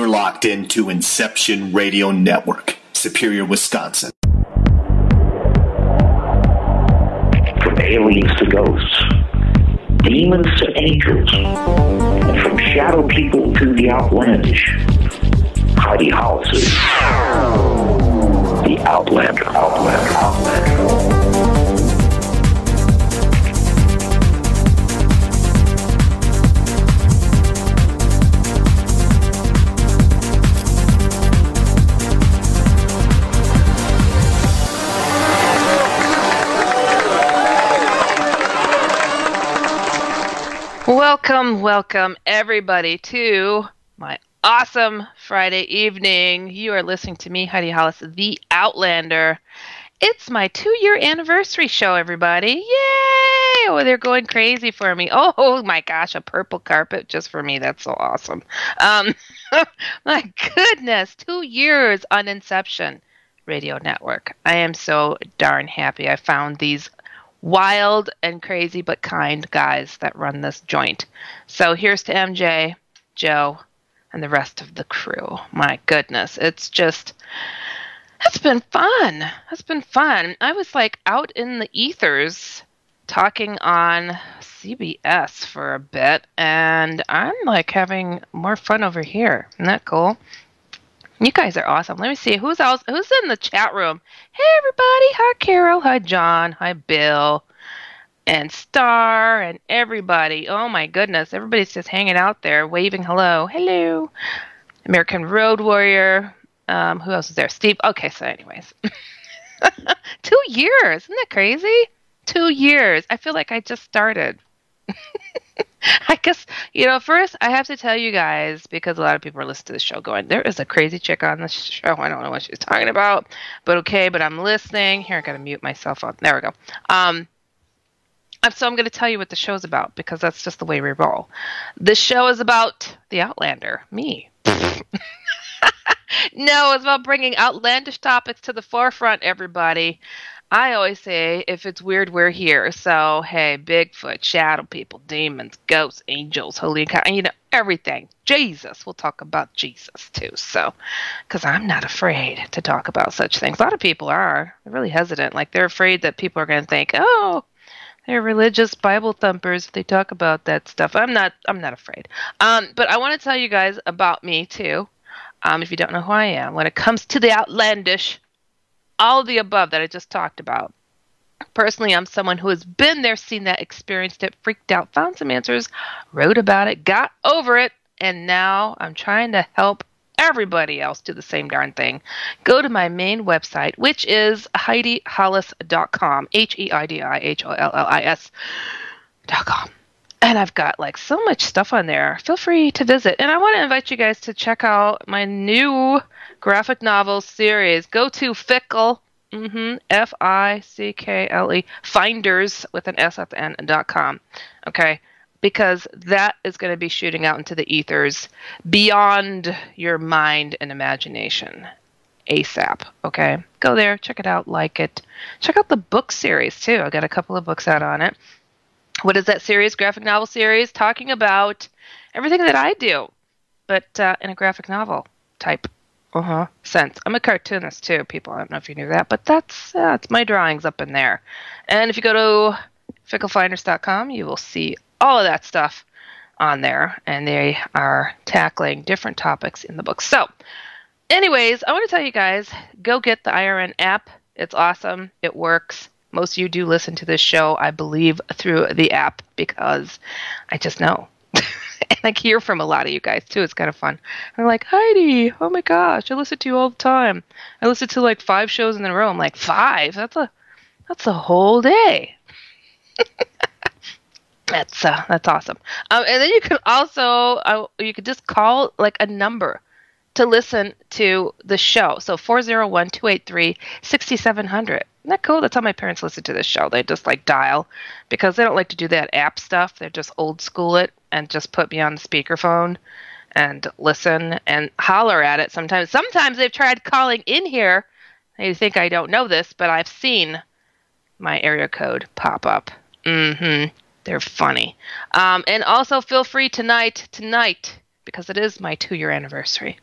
You're locked into Inception Radio Network, Superior, Wisconsin. From aliens to ghosts, demons to angels, and from shadow people to the outlandish, Heidi Hollis is the Outlander. Welcome everybody to my awesome Friday evening. You are listening to me, Heidi Hollis, the Outlander. It's my 2-year anniversary show, everybody. Yay! Oh, they're going crazy for me. Oh my gosh, a purple carpet just for me. That's so awesome. My goodness, 2 years on Inception Radio Network. I am so darn happy I found these wild and crazy but kind guys that run this joint. So here's to MJ, Joe, and the rest of the crew. My goodness, it's been fun. It's been fun. I was like out in the ethers talking on CBS for a bit, and I'm like having more fun over here. Isn't that cool? You guys are awesome. Let me see who's in the chat room. Hey everybody, hi Carol, hi John, hi Bill, and Star, and everybody. Oh my goodness, everybody's just hanging out there, waving hello. American Road Warrior. Who else is there? Steve. Okay, so anyways. 2 years. Isn't that crazy? 2 years. I feel like I just started. I guess, first I have to tell you guys, because a lot of people are listening to the show going, there is a crazy chick on this show. I don't know what she's talking about, but okay, but I'm listening. Here, I got to mute myself up. There we go. So I'm going to tell you what the show's about, because that's just the way we roll. The show is about the Outlander, me. No, it's about bringing outlandish topics to the forefront, everybody. I always say, if it's weird, we're here. So, hey, Bigfoot, shadow people, demons, ghosts, angels, holy, everything. Jesus. We'll talk about Jesus, too. So, because I'm not afraid to talk about such things. A lot of people are. They're really hesitant. Like, they're afraid that people are going to think, oh, they're religious Bible thumpers if they talk about that stuff. I'm not afraid. But I want to tell you guys about me, too. If you don't know who I am. When it comes to the outlandish, all of the above that I just talked about. Personally, I'm someone who has been there, seen that, experienced it, freaked out, found some answers, wrote about it, got over it, and now I'm trying to help everybody else do the same darn thing. Go to my main website, which is HeidiHollis.com, HeidiHollis.com. And I've got like so much stuff on there. Feel free to visit. And I want to invite you guys to check out my new graphic novel series. Go to Fickle, Fickle, Finders with an S at the end.com. Okay, because that is going to be shooting out into the ethers beyond your mind and imagination ASAP. Okay, go there, check it out, like it. Check out the book series too. I got a couple of books out on it. What is that series? Graphic novel series talking about everything that I do, but in a graphic novel type sense. I'm a cartoonist too, people. I don't know if you knew that, but that's it's my drawings up in there. And if you go to ficklefinders.com, you will see all of that stuff on there, and they are tackling different topics in the book. So, anyways, I want to tell you guys, go get the IRN app. It's awesome. It works. Most of you do listen to this show, I believe, through the app, because I just know. And I hear from a lot of you guys, too. It's kind of fun. I'm like, Heidi, oh my gosh, I listen to you all the time. I listen to like 5 shows in a row. I'm like, 5? That's a whole day. That's awesome. And then you can also, you could just call like a number to listen to the show. So 401-283-6700. Isn't that cool? That's how my parents listen to this show. They just like dial, because they don't like to do that app stuff. They just old school it and just put me on the speakerphone and listen and holler at it. Sometimes they've tried calling in here. They think I don't know this, but I've seen my area code pop up. They're funny. And also feel free tonight, because it is my 2-year anniversary.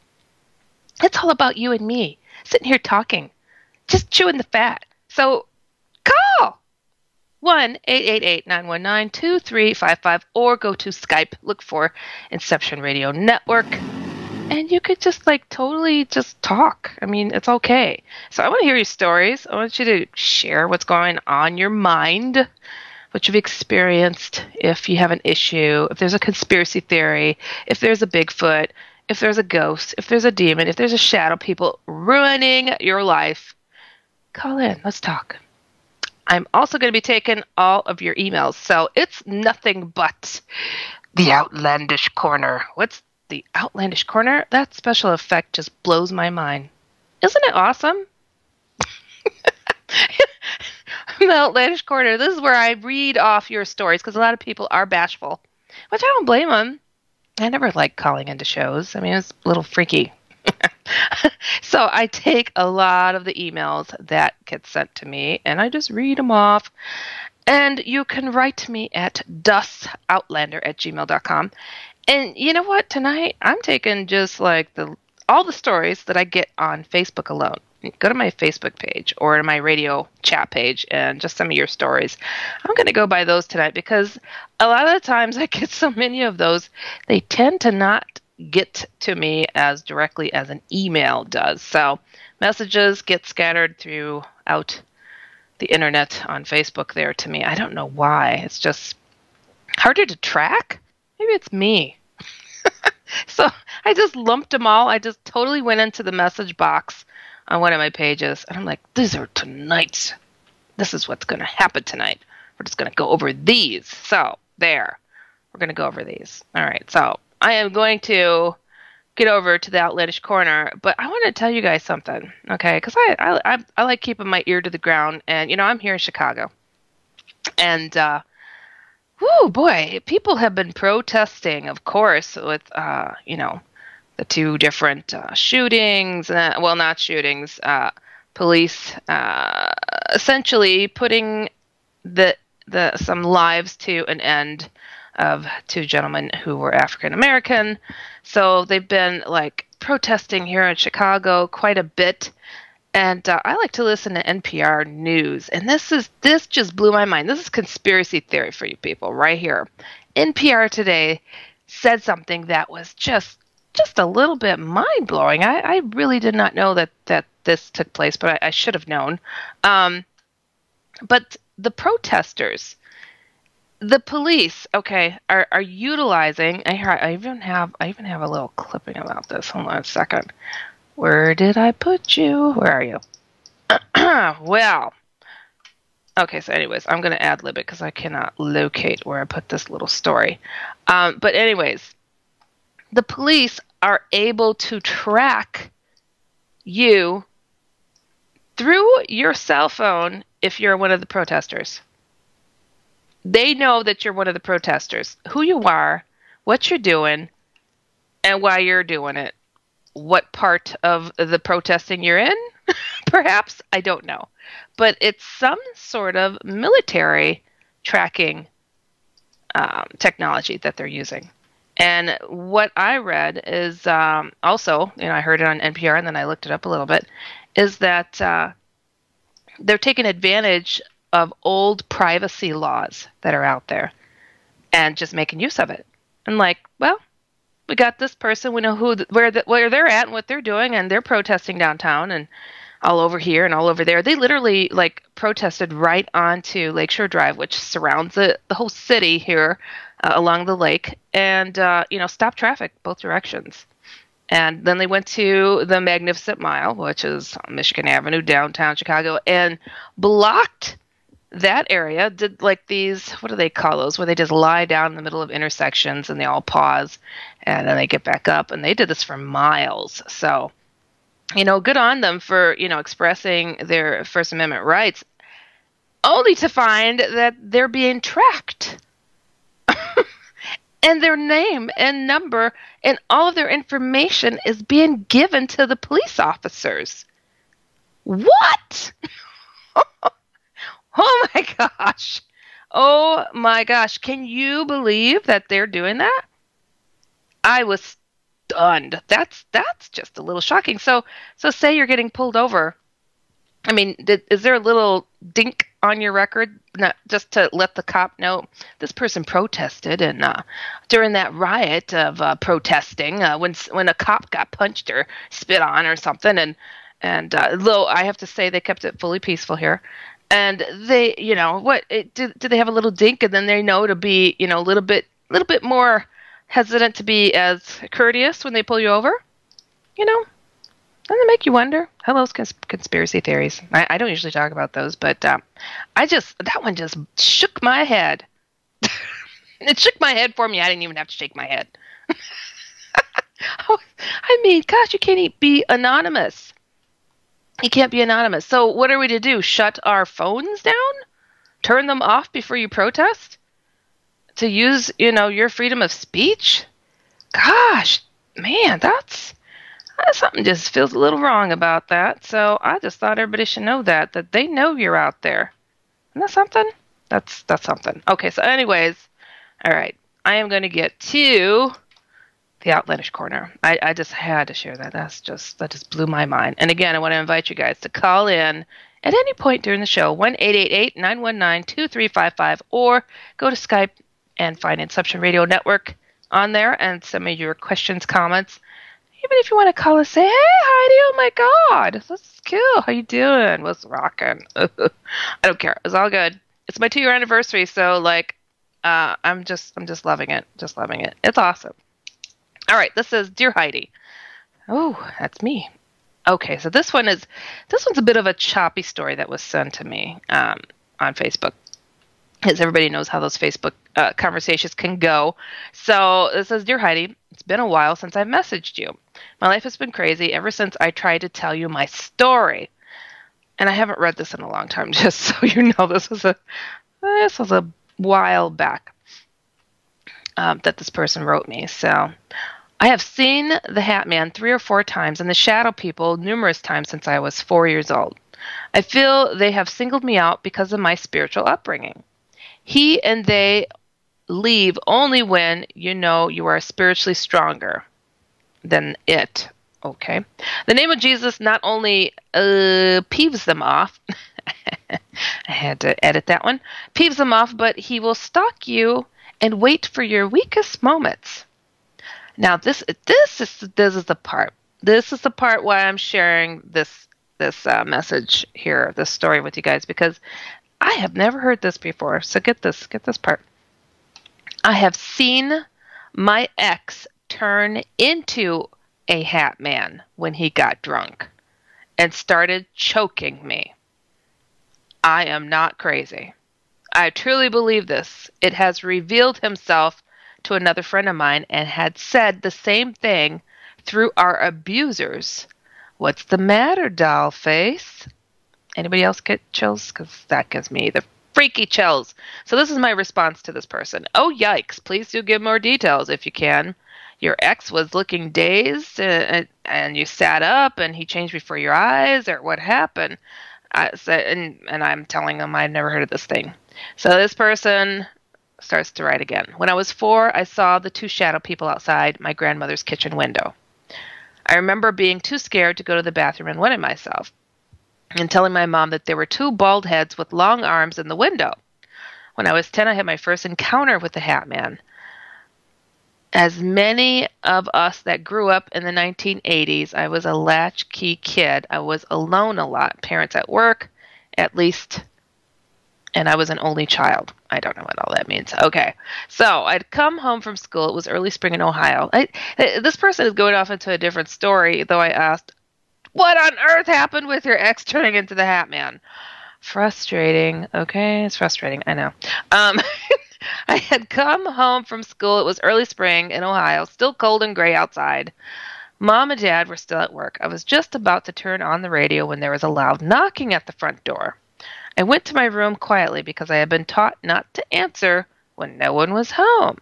It's all about you and me sitting here talking, just chewing the fat. So call 1-888-919-2355 or go to Skype, look for Inception Radio Network, and you could just totally just talk. I mean, it's okay. So I want to hear your stories. I want you to share what's going on your mind, what you've experienced, if you have an issue, if there's a conspiracy theory, if there's a Bigfoot, if there's a ghost, if there's a demon, if there's a shadow people ruining your life. Call in. Let's talk. I'm also going to be taking all of your emails. So it's nothing but the Outlandish Corner. What's the Outlandish Corner? That special effect just blows my mind. Isn't it awesome? The Outlandish Corner. This is where I read off your stories because a lot of people are bashful, which I don't blame them. I never liked calling into shows. I mean, it's a little freaky. So I take a lot of the emails that get sent to me, and I just read them off. And you can write to me at dustoutlander@gmail.com. And you know what? Tonight, I'm taking just all the stories that I get on Facebook alone. Go to my Facebook page or to my radio chat page and just send me your stories. I'm going to go by those tonight because a lot of the times I get so many of those, they tend to not get to me as directly as an email does. So messages get scattered throughout the internet on Facebook there to me. I don't know why. It's just harder to track. Maybe it's me. So I just lumped them all. I just totally went into the message box on one of my pages, and I'm like, these are tonight's. This is what's going to happen tonight. We're just going to go over these. So there. We're going to go over these. All right. So I am going to get over to the Outlandish Corner, but I want to tell you guys something, okay? Because I like keeping my ear to the ground, and, I'm here in Chicago. And, whoo, boy, people have been protesting, of course, with, the two different shootings, not shootings, police essentially putting some lives to an end of two gentlemen who were African American. So they've been protesting here in Chicago quite a bit. And I like to listen to NPR News, and this just blew my mind. This is conspiracy theory for you people right here. NPR today said something that was just a little bit mind-blowing. I really did not know that this took place, but I should have known. But the protesters, the police, okay, are utilizing. I even have a little clipping about this. Hold on a second. Where did I put you? Where are you? Well, okay. So, anyways, I'm going to ad-lib it because I cannot locate where I put this little story. But anyways, the police are able to track you through your cell phone if you're one of the protesters. They know that you're one of the protesters, who you are, what you're doing, and why you're doing it. What part of the protesting you're in, perhaps, I don't know. But it's some sort of military tracking technology that they're using. And what I read is also, I heard it on NPR and then I looked it up a little bit, is that they're taking advantage of old privacy laws that are out there and just making use of it. And well, we got this person, we know where they're at and what they're doing, and they're protesting downtown and all over here and all over there. They literally protested right onto Lakeshore Drive, which surrounds the whole city here along the lake, and stopped traffic both directions. And then they went to the Magnificent Mile, which is Michigan Avenue, downtown Chicago, and blocked that area. Did these, what do they call those, where they just lie down in the middle of intersections and they all pause and then they get back up, and they did this for miles. So, good on them for, expressing their First Amendment rights, only to find that they're being tracked. And their name and number and all of their information is being given to the police officers. What? Oh my gosh. Oh my gosh. Can you believe that they're doing that? I was stunned. That's just a little shocking. So say you're getting pulled over. I mean, is there a little dink on your record, not just to let the cop know this person protested, and during that riot of protesting, when a cop got punched or spit on or something, and though I have to say they kept it fully peaceful here, and they, do they have a little dink, and then they know to be, a little bit more hesitant to be as courteous when they pull you over, Doesn't it make you wonder? Hello, conspiracy theories. I don't usually talk about those, but that one just shook my head. It shook my head for me. I didn't even have to shake my head. I mean, gosh, you can't be anonymous. You can't be anonymous. So what are we to do? Shut our phones down? Turn them off before you protest? To use, your freedom of speech? Gosh, man, something just feels a little wrong about that. So I just thought everybody should know that they know you're out there. Isn't that something? That's something. Okay, so anyways, all right. I am going to get to the Outlandish Corner. I just had to share that. That just blew my mind. And again, I want to invite you guys to call in at any point during the show, 1-888-919-2355, or go to Skype and find Inception Radio Network on there and send me your questions, comments. Even if you want to call us, say, hey, Heidi, oh my God, this is cool. How you doing? What's rocking? I don't care. It's all good. It's my 2-year anniversary, so I'm just loving it. Just loving it. It's awesome. All right, this is Dear Heidi. Oh, that's me. Okay, so this one's a bit of a choppy story that was sent to me on Facebook. As everybody knows how those Facebook conversations can go. So this says, Dear Heidi, it's been a while since I've messaged you. My life has been crazy ever since I tried to tell you my story. And I haven't read this in a long time, just so you know. This was a while back that this person wrote me. So I have seen the Hat Man 3 or 4 times and the Shadow People numerous times since I was 4 years old. I feel they have singled me out because of my spiritual upbringing. He and they leave only when you are spiritually stronger than it. Okay. The name of Jesus not only peeves them off. I had to edit that one. Peeves them off, but he will stalk you and wait for your weakest moments. Now this is the part. This is the part why I'm sharing this message here, this story with you guys, because I have never heard this before. So get this part. I have seen my ex turn into a Hat Man when he got drunk and started choking me. I am not crazy. I truly believe this. It has revealed himself to another friend of mine and had said the same thing through our abusers. What's the matter, doll face? Anybody else get chills? Because that gives me the freaky chills. So this is my response to this person. Oh, yikes. Please do give more details if you can. Your ex was looking dazed and you sat up and he changed before your eyes, or what happened? And I'm telling them I've never heard of this thing. So this person starts to write again. When I was 4, I saw the 2 shadow people outside my grandmother's kitchen window. I remember being too scared to go to the bathroom and wetting myself, and telling my mom that there were 2 bald heads with long arms in the window. When I was 10, I had my first encounter with the Hat Man. As many of us that grew up in the 1980s, I was a latchkey kid. I was alone a lot. Parents at work, at least, and I was an only child. I don't know what all that means. Okay. So I'd come home from school. It was early spring in Ohio. This person is going off into a different story, though I asked, what on earth happened with your ex turning into the Hat Man? Frustrating. Okay, it's frustrating. I know. I had come home from school. It was early spring in Ohio, still cold and gray outside. Mom and Dad were still at work. I was just about to turn on the radio when there was a loud knocking at the front door. I went to my room quietly because I had been taught not to answer when no one was home.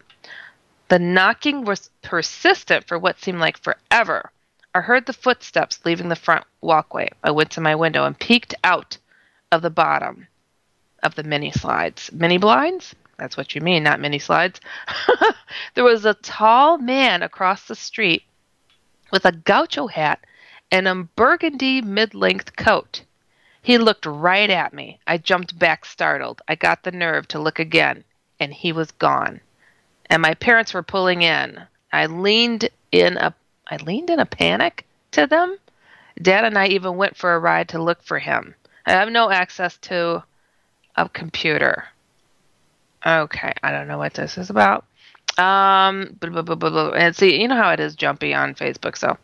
The knocking was persistent for what seemed like forever. I heard the footsteps leaving the front walkway. I went to my window and peeked out of the bottom of the mini slides. Mini blinds? That's what you mean, not mini slides. There was a tall man across the street with a gaucho hat and a burgundy mid-length coat. He looked right at me. I jumped back startled. I got the nerve to look again, and he was gone. And my parents were pulling in. I leaned in a panic to them. Dad and I even went for a ride to look for him. I have no access to a computer. Okay, I don't know what this is about. And see, you know how it is jumpy on Facebook. So,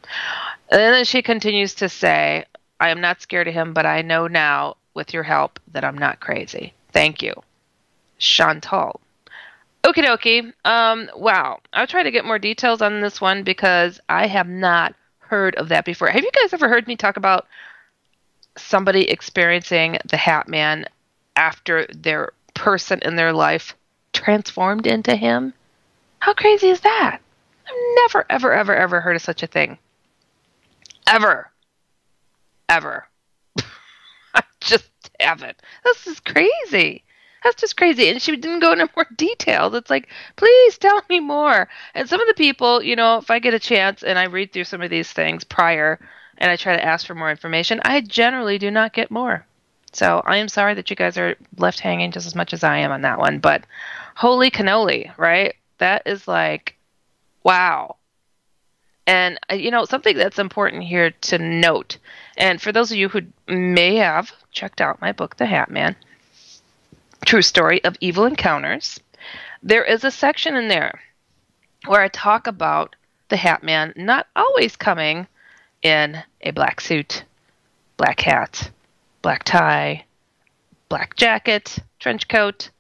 and then she continues to say, I am not scared of him, but I know now, with your help, that I'm not crazy. Thank you. Chantal. Okie dokie. Wow. I'll try to get more details on this one because I have not heard of that before. Have you guys ever heard me talk about somebody experiencing the Hat Man after their person in their life transformed into him? How crazy is that? I've never, ever, ever, ever heard of such a thing. Ever. I just haven't. This is crazy. That's just crazy. And she didn't go into more details. It's like, please tell me more. And some of the people, you know, if I get a chance and I read through some of these things prior and I try to ask for more information, I generally do not get more. So I am sorry that you guys are left hanging just as much as I am on that one. But holy cannoli, right? That is like, wow. And, you know, something that's important here to note, and for those of you who may have checked out my book, The Hat Man, True Story of Evil Encounters, there is a section in there where I talk about the Hat Man not always coming in a black suit, black hat, black tie, black jacket, trench coat.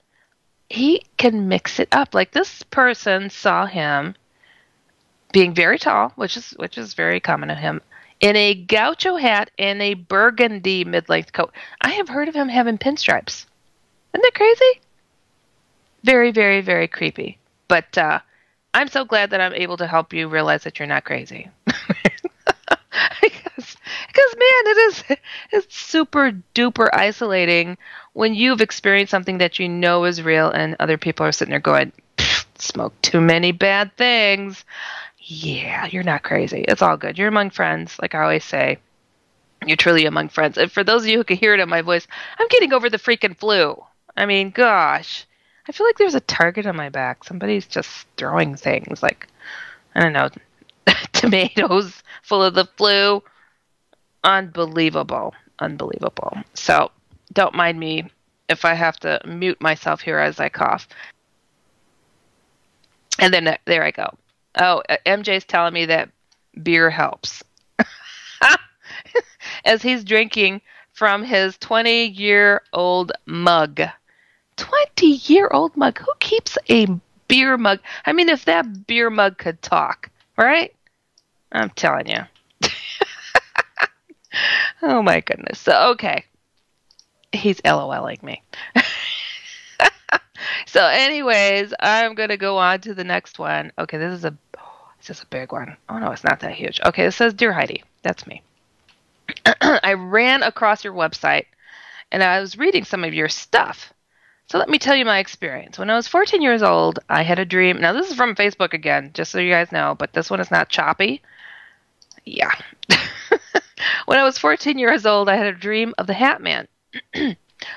He can mix it up. Like this person saw him being very tall, which is very common of him, in a gaucho hat and a burgundy mid-length coat. I have heard of him having pinstripes. Isn't that crazy? Very, very, very creepy. But I'm so glad that I'm able to help you realize that you're not crazy. Because man, it's super duper isolating when you've experienced something that you know is real and other people are sitting there going, smoke too many bad things. Yeah, you're not crazy. It's all good. You're among friends, like I always say. You're truly among friends. And for those of you who can hear it in my voice, I'm getting over the freaking flu. I mean, gosh. I feel like there's a target on my back. Somebody's just throwing things like, I don't know, tomatoes full of the flu. Unbelievable. Unbelievable. So don't mind me if I have to mute myself here as I cough. And then there I go. Oh, MJ's telling me that beer helps. As he's drinking from his 20-year-old mug. 20-year-old mug? Who keeps a beer mug? I mean, if that beer mug could talk, right? I'm telling you. Oh, my goodness. So, okay. He's LOLing me. So anyways, I'm going to go on to the next one. Okay, this is a big one. Oh, no, it's not that huge. Okay, it says, Dear Heidi, that's me. I ran across your website, and I was reading some of your stuff. So let me tell you my experience. When I was 14 years old, I had a dream. Now, this is from Facebook again, just so you guys know, but this one is not choppy. Yeah. When I was 14 years old, I had a dream of the Hat Man.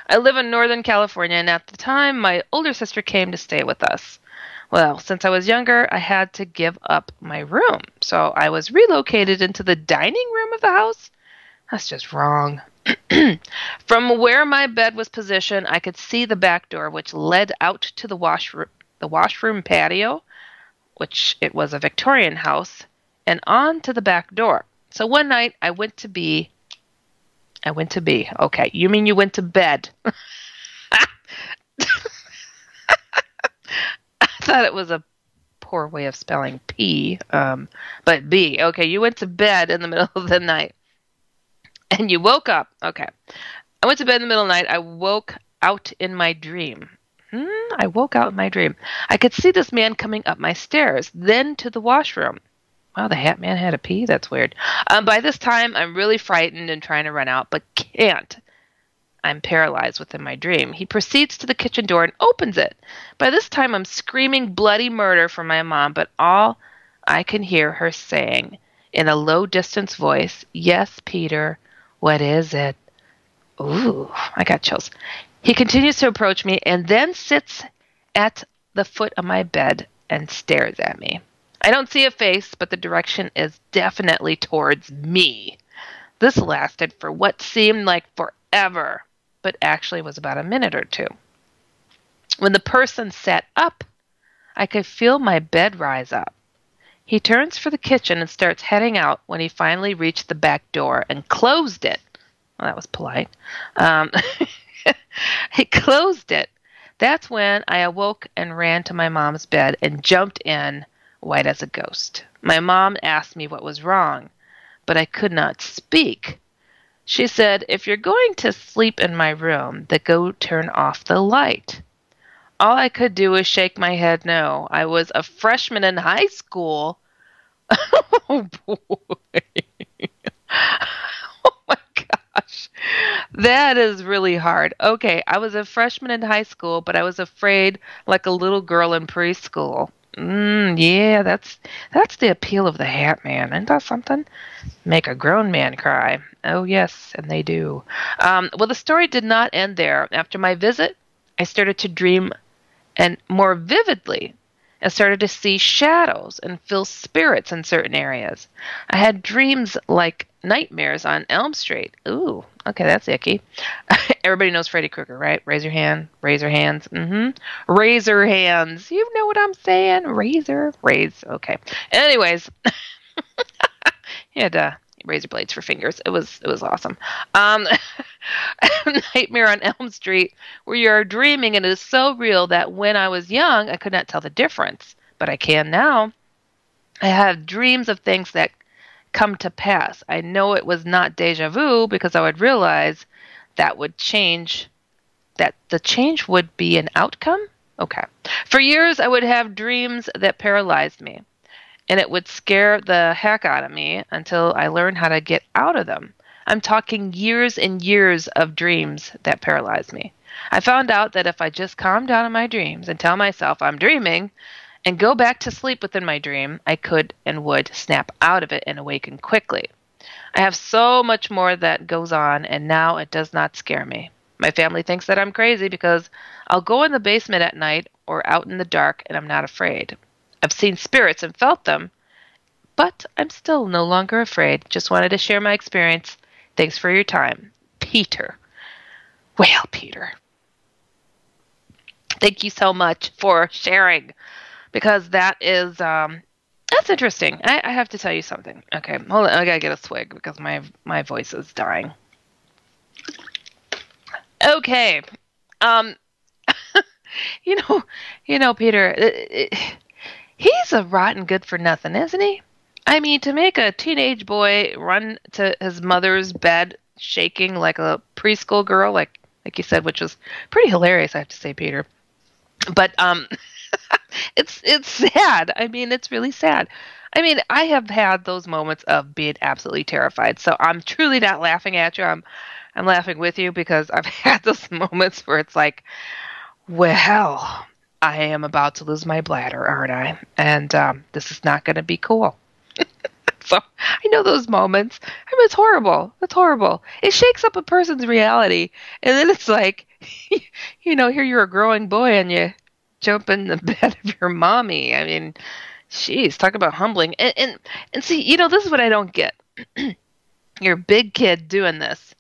I live in Northern California, and at the time, my older sister came to stay with us. Well, since I was younger, I had to give up my room, so I was relocated into the dining room of the house. That's just wrong. From where my bed was positioned, I could see the back door, which led out to the washroom patio, which it was a Victorian house, and on to the back door. So one night, I went to be. Okay, you mean you went to bed. I thought it was a poor way of spelling P, but B. Okay, you went to bed in the middle of the night. And you woke up. Okay. I went to bed in the middle of the night. I woke out in my dream. I woke out in my dream. I could see this man coming up my stairs, then to the washroom. Wow, the Hat Man had a pee? That's weird. By this time, I'm really frightened and trying to run out, but can't. I'm paralyzed within my dream. He proceeds to the kitchen door and opens it. By this time, I'm screaming bloody murder for my mom, but all I can hear her saying in a low-distance voice, "Yes, Peter, what is it?" Ooh, I got chills. He continues to approach me and then sits at the foot of my bed and stares at me. I don't see a face, but the direction is definitely towards me. This lasted for what seemed like forever, but actually was about a minute or two. When the person sat up, I could feel my bed rise up. He turns for the kitchen and starts heading out when he finally reached the back door and closed it. Well, that was polite. He closed it. That's when I awoke and ran to my mom's bed and jumped in, white as a ghost. My mom asked me what was wrong, but I could not speak. She said, "If you're going to sleep in my room, then go turn off the light." All I could do was shake my head no. I was a freshman in high school. Oh, boy. Oh, my gosh. That is really hard. Okay, I was a freshman in high school, but I was afraid like a little girl in preschool. Yeah, that's the appeal of the Hat Man. Isn't that something? Make a grown man cry. Oh, yes, and they do. Well, the story did not end there. After my visit, I started to dream, and more vividly, I started to see shadows and feel spirits in certain areas. I had dreams like nightmares on Elm Street. Ooh, okay, that's icky. Everybody knows Freddy Krueger, right? Raise your hand. Raise your hands. Razor hands. You know what I'm saying? Raise. Okay. Anyways, he had razor blades for fingers. It was awesome. Nightmare on Elm Street, where you are dreaming and it is so real that when I was young, I could not tell the difference, but I can now. I have dreams of things that come to pass. I know it was not deja vu because I would realize that would change, that the change would be an outcome. Okay. For years, I would have dreams that paralyzed me, and it would scare the heck out of me until I learned how to get out of them. I'm talking years and years of dreams that paralyzed me. I found out that if I just calm down in my dreams and tell myself I'm dreaming and go back to sleep within my dream, I could and would snap out of it and awaken quickly. I have so much more that goes on, and now it does not scare me. My family thinks that I'm crazy because I'll go in the basement at night or out in the dark and I'm not afraid. I've seen spirits and felt them, but I'm still no longer afraid. Just wanted to share my experience. Thanks for your time, Peter. Well, Peter, thank you so much for sharing, because that is that's interesting. I have to tell you something. Okay, hold on. I gotta get a swig because my voice is dying. Okay, you know, Peter. He's a rotten good for nothing, isn't he? I mean, to make a teenage boy run to his mother's bed shaking like a preschool girl, like you said, which was pretty hilarious, I have to say, Peter. But it's sad. I mean, it's really sad. I mean, I have had those moments of being absolutely terrified. So I'm truly not laughing at you. I'm laughing with you because I've had those moments where it's like, well, I am about to lose my bladder, aren't I? And this is not going to be cool. So I know those moments. I mean, it's horrible. It's horrible. It shakes up a person's reality. And then it's like, here you're a growing boy and you jump in the bed of your mommy. I mean, geez, talk about humbling. And see, this is what I don't get. You're a big kid doing this.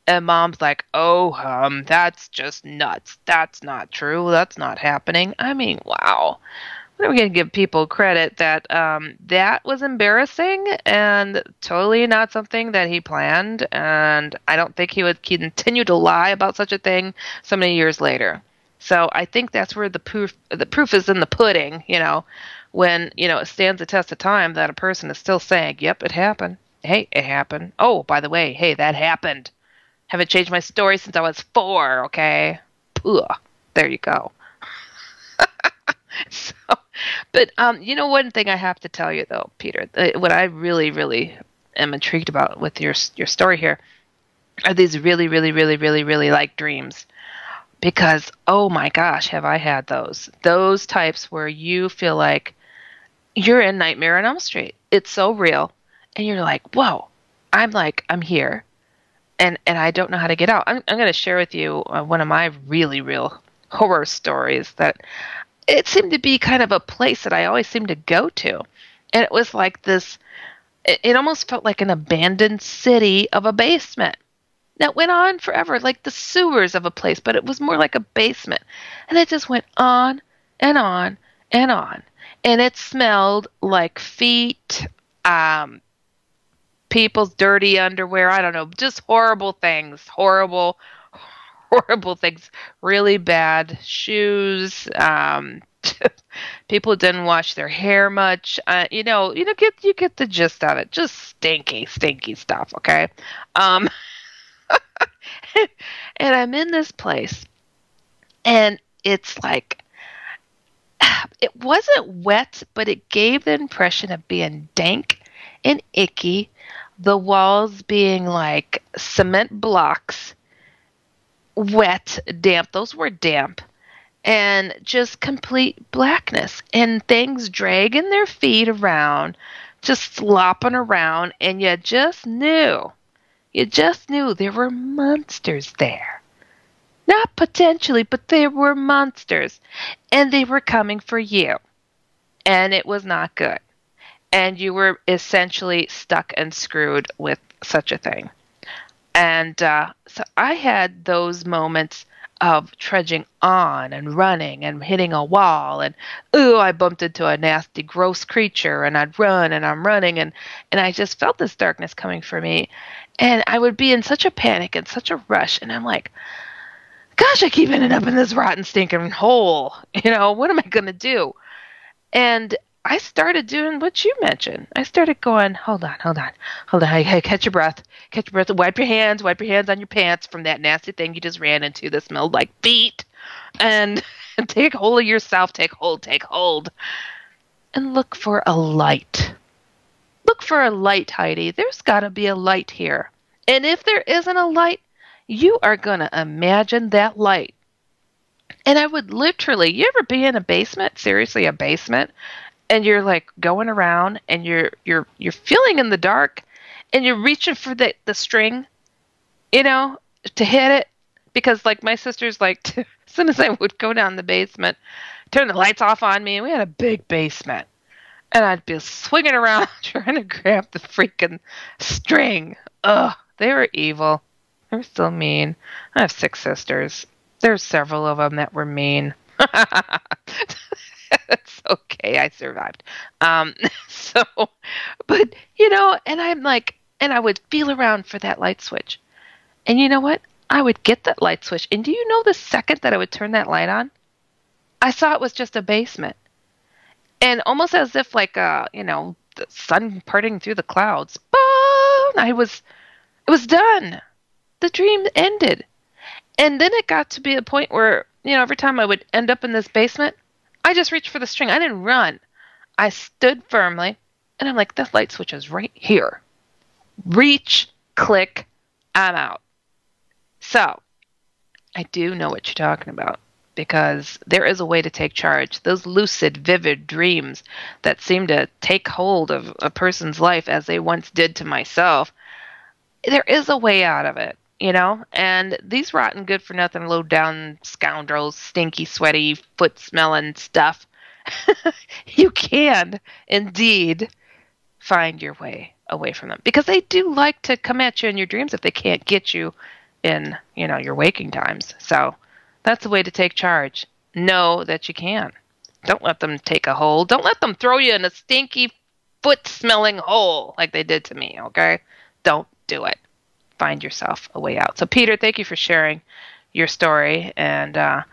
And mom's like, oh, that's just nuts. That's not true. That's not happening. I mean, wow. When are we going to give people credit that that was embarrassing and totally not something that he planned? And I don't think he would continue to lie about such a thing so many years later. So I think that's where the proof is in the pudding, when, it stands the test of time that a person is still saying, yep, it happened. Hey, it happened. Oh, by the way, hey, that happened. Haven't changed my story since I was 4, okay? Ugh, there you go. So, but one thing I have to tell you though, Peter, what I really, really am intrigued about with your story here are these really, really, really, really, really like dreams, because oh my gosh, have I had those types where you feel like you're in Nightmare on Elm Street. It's so real, and you're like, whoa, I'm here, and I don't know how to get out. I'm going to share with you one of my really real horror stories that it seemed to be kind of a place that I always seemed to go to. And it was like this, it almost felt like an abandoned city of a basement that went on forever, like the sewers of a place, but it was more like a basement. And it just went on and on and on. And it smelled like feet, people's dirty underwear, I don't know, just horrible things, horrible things, really bad shoes, people didn't wash their hair much, you get the gist of it, just stinky stuff, okay? And I'm in this place, and it's like, it wasn't wet, but it gave the impression of being dank and icky, the walls being like cement blocks, wet, damp, those were damp, and just complete blackness, and things dragging their feet around, just slopping around, and you just knew there were monsters there. Not potentially, but there were monsters, and they were coming for you, and it was not good, and you were essentially stuck and screwed with such a thing. And so I had those moments of trudging on and running and hitting a wall, and I bumped into a nasty, gross creature, and I'd run, and I'm running, and I just felt this darkness coming for me, and I would be in such a panic and such a rush, and I'm like, gosh, I keep ending up in this rotten, stinking hole. What am I going to do? And I started doing what you mentioned. I started going, hold on. Hey, catch your breath. Wipe your hands on your pants from that nasty thing you just ran into that smelled like feet. And take hold of yourself. Take hold. And look for a light. Look for a light, Heidi. There's got to be a light here. And if there isn't a light, you are going to imagine that light. And I would literally, you ever be in a basement? Seriously, a basement? And you're like going around, and you're feeling in the dark, and you're reaching for the string, to hit it, because like my sister's like, as soon as I would go down the basement, turn the lights off on me, and we had a big basement, and I'd be swinging around trying to grab the freaking string. Ugh, they were evil. They were still mean. I have 6 sisters. There's several of them that were mean. It's okay. I survived. And I'm like, and I would feel around for that light switch. And you know what? I would get that light switch. And do you know the second that I would turn that light on, I saw it was just a basement. And almost as if like, the sun parting through the clouds. Boom! It was done. The dream ended. And then it got to be a point where, every time I would end up in this basement, I just reached for the string. I didn't run. I stood firmly, and I'm like, this light switch is right here. Reach, click, I'm out. So, I do know what you're talking about, because there is a way to take charge. Those lucid, vivid dreams that seem to take hold of a person's life, as they once did to myself, there is a way out of it. And these rotten, good-for-nothing, low-down scoundrels, stinky, sweaty, foot-smelling stuff, you can, indeed, find your way away from them. Because they do like to come at you in your dreams if they can't get you in, your waking times. So that's a way to take charge. Know that you can. Don't let them take a hold. Don't let them throw you in a stinky, foot-smelling hole like they did to me, okay? Don't do it. Find yourself a way out. So, Peter, thank you for sharing your story. And the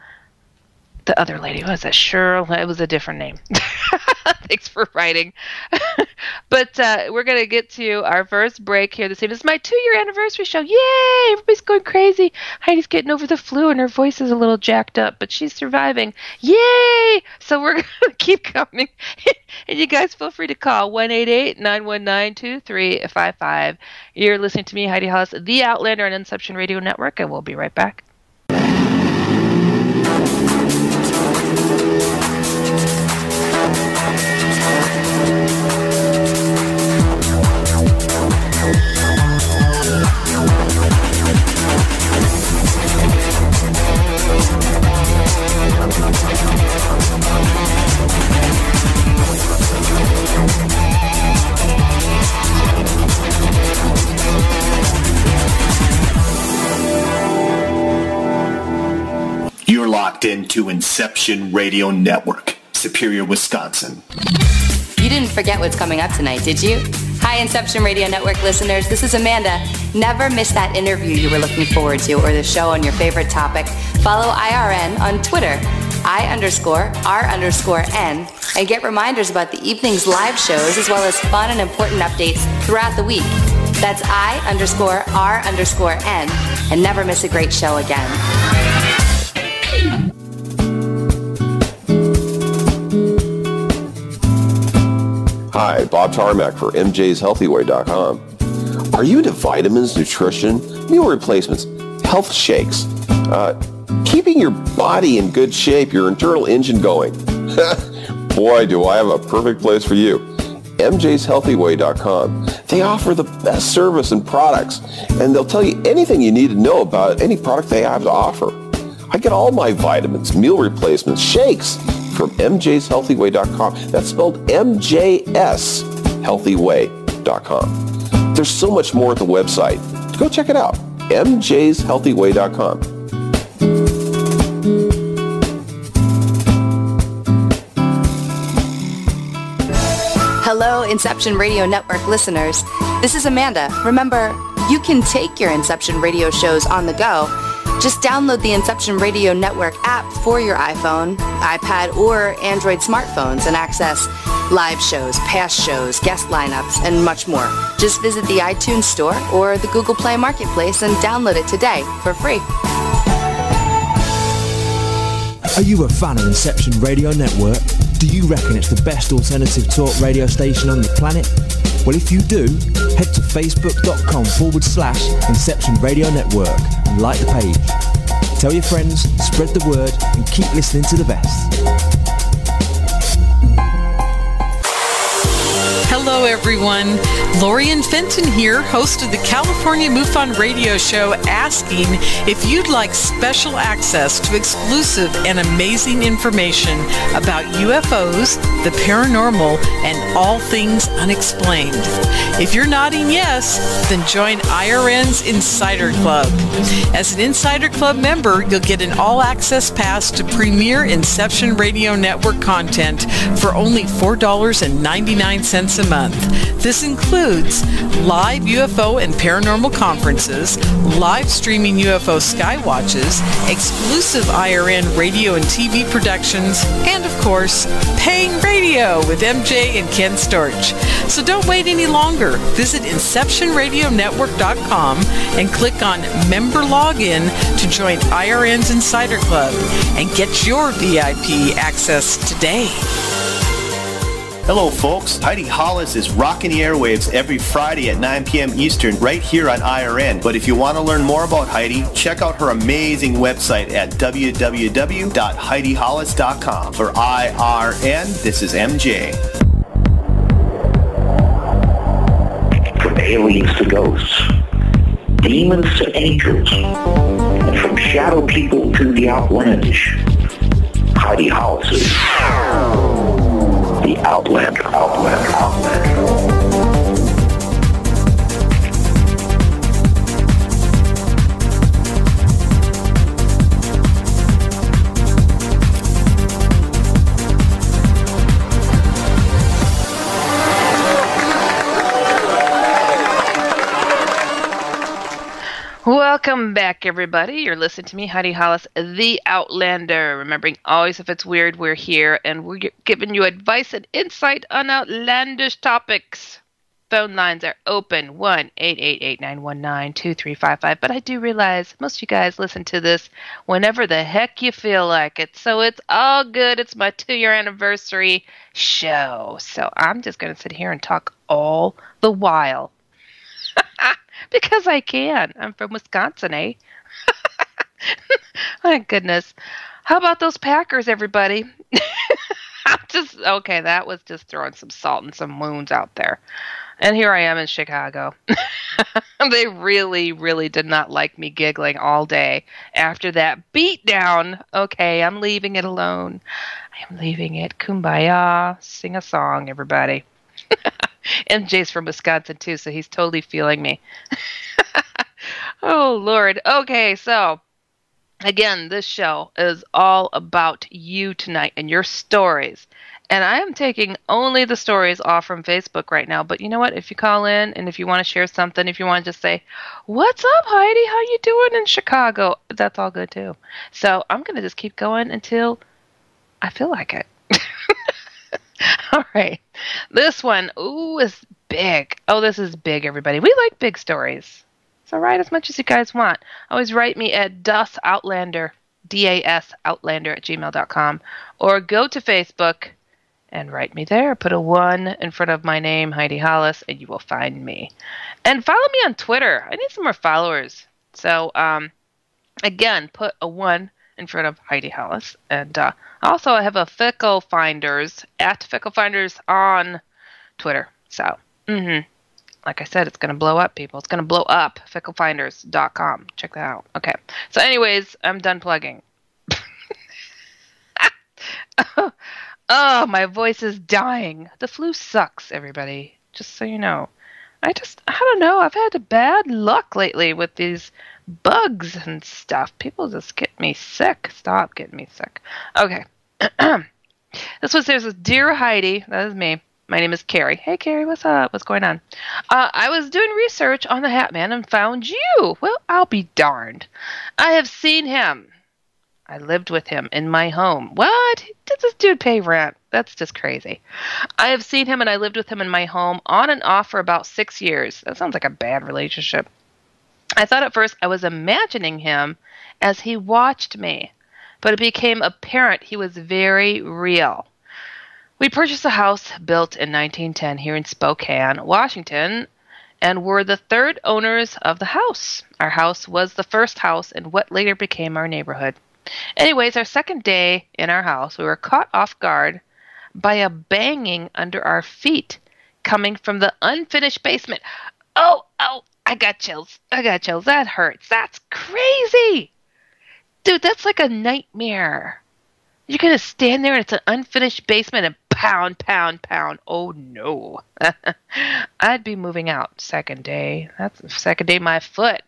other lady, was it Cheryl? It was a different name. Thanks for writing. But we're going to get to our first break here this evening. It's my 2-year anniversary show. Yay! Everybody's going crazy. Heidi's getting over the flu, and her voice is a little jacked up, but she's surviving. Yay! So we're going to keep coming. And you guys feel free to call 1-888-919-2355. You're listening to me, Heidi Hollis, the Outlander on Inception Radio Network, and we'll be right back. locked into Inception Radio Network, Superior, Wisconsin. You didn't forget what's coming up tonight, did you? Hi, Inception Radio Network listeners. This is Amanda. Never miss that interview you were looking forward to or the show on your favorite topic. Follow IRN on Twitter, I_R_N, and get reminders about the evening's live shows as well as fun and important updates throughout the week. That's I_R_N, and never miss a great show again. Hi, Bob Tarmac for MJsHealthyWay.com. Are you into vitamins, nutrition, meal replacements, health shakes, keeping your body in good shape, your internal engine going? Boy, do I have a perfect place for you. MJsHealthyWay.com. They offer the best service and products, and they'll tell you anything you need to know about any product they have to offer. I get all my vitamins, meal replacements, shakes from MJsHealthyWay.com. That's spelled MJsHealthyWay.com. There's so much more at the website. Go check it out. MJsHealthyWay.com. Hello, Inception Radio Network listeners. This is Amanda. Remember, you can take your Inception Radio shows on the go. Just download the Inception Radio Network app for your iPhone, iPad, or Android smartphones and access live shows, past shows, guest lineups, and much more. Just visit the iTunes Store or the Google Play Marketplace and download it today for free. Are you a fan of Inception Radio Network? Do you reckon it's the best alternative talk radio station on the planet? Well, if you do, head to facebook.com/Inception Radio Network and like the page. Tell your friends, spread the word, and keep listening to the best. Hello, everyone. Lorian Fenton here, host of the California MUFON radio show, asking if you'd like special access to exclusive and amazing information about UFOs, the paranormal, and all things unexplained. If you're nodding yes, then join IRN's Insider Club. As an Insider Club member, you'll get an all-access pass to premier Inception Radio Network content for only $4.99 a month. This includes live UFO and paranormal conferences, live streaming UFO skywatches, exclusive IRN radio and TV productions, and of course, paying radio with MJ and Ken Storch. So don't wait any longer. Visit InceptionRadioNetwork.com and click on Member Login to join IRN's Insider Club and get your VIP access today. Hello, folks. Heidi Hollis is rocking the airwaves every Friday at 9 p.m. Eastern right here on IRN. But if you want to learn more about Heidi, check out her amazing website at www.HeidiHollis.com. For IRN, this is MJ. From aliens to ghosts, demons to angels, and from shadow people to the outlandish, Heidi Hollis is the Outlander. Welcome back, everybody. You're listening to me, Heidi Hollis, the Outlander. Remembering always, if it's weird, we're here, and we're giving you advice and insight on outlandish topics. Phone lines are open, 1-888-919-2355. But I do realize most of you guys listen to this whenever the heck you feel like it. So it's all good. It's my 2-year anniversary show. So I'm just going to sit here and talk all the while. Because I can. I'm from Wisconsin, eh? My goodness. How about those Packers, everybody? That was just throwing some salt and some wounds out there. And here I am in Chicago. They really, really did not like me giggling all day after that beatdown. Okay, I'm leaving it alone. I am leaving it. Kumbaya. Sing a song, everybody. MJ's from Wisconsin, too, so he's totally feeling me. Oh, Lord. Okay, so Again, this show is all about you tonight and your stories. And I am taking only the stories off from Facebook right now. But you know what? If you call in and if you want to share something, if you want to just say, "What's up, Heidi? How you doing in Chicago?" That's all good too. So I'm going to just keep going until I feel like it. All right. This one, is big. Oh, this is big, everybody. We like big stories. So write as much as you guys want. Always write me at Outlander, DASOutlander@gmail.com, or go to Facebook and write me there. Put a 1 in front of my name, Heidi Hollis, and you will find me. And follow me on Twitter. I need some more followers. So, again, put a 1 in front of Heidi Hollis. And also, I have a Fickle Finders, at Fickle Finders on Twitter. So, like I said, it's going to blow up, people. It's going to blow up. FickleFinders.com. Check that out. Okay. So anyways, I'm done plugging. Oh, my voice is dying. The flu sucks, everybody. Just so you know. I don't know. I've had bad luck lately with these bugs and stuff. People just get me sick. Stop getting me sick. Okay. There's this Dear Heidi. That is me. My name is Carrie. Hey, Carrie, what's up? What's going on? I was doing research on the Hat Man and found you. Well, I'll be darned. I have seen him. I lived with him in my home. What? Did this dude pay rent? That's just crazy. I have seen him and I lived with him in my home on and off for about 6 years. That sounds like a bad relationship. I thought at first I was imagining him as he watched me, but it became apparent he was very real. We purchased a house built in 1910 here in Spokane, Washington, and were the third owners of the house. Our house was the first house in what later became our neighborhood. Anyways, our second day in our house, we were caught off guard by a banging under our feet coming from the unfinished basement. Oh, I got chills. That hurts. That's crazy. Dude, that's like a nightmare. You're going to stand there and it's an unfinished basement and pound, pound, pound. Oh, no. I'd be moving out second day. That's the second day my foot.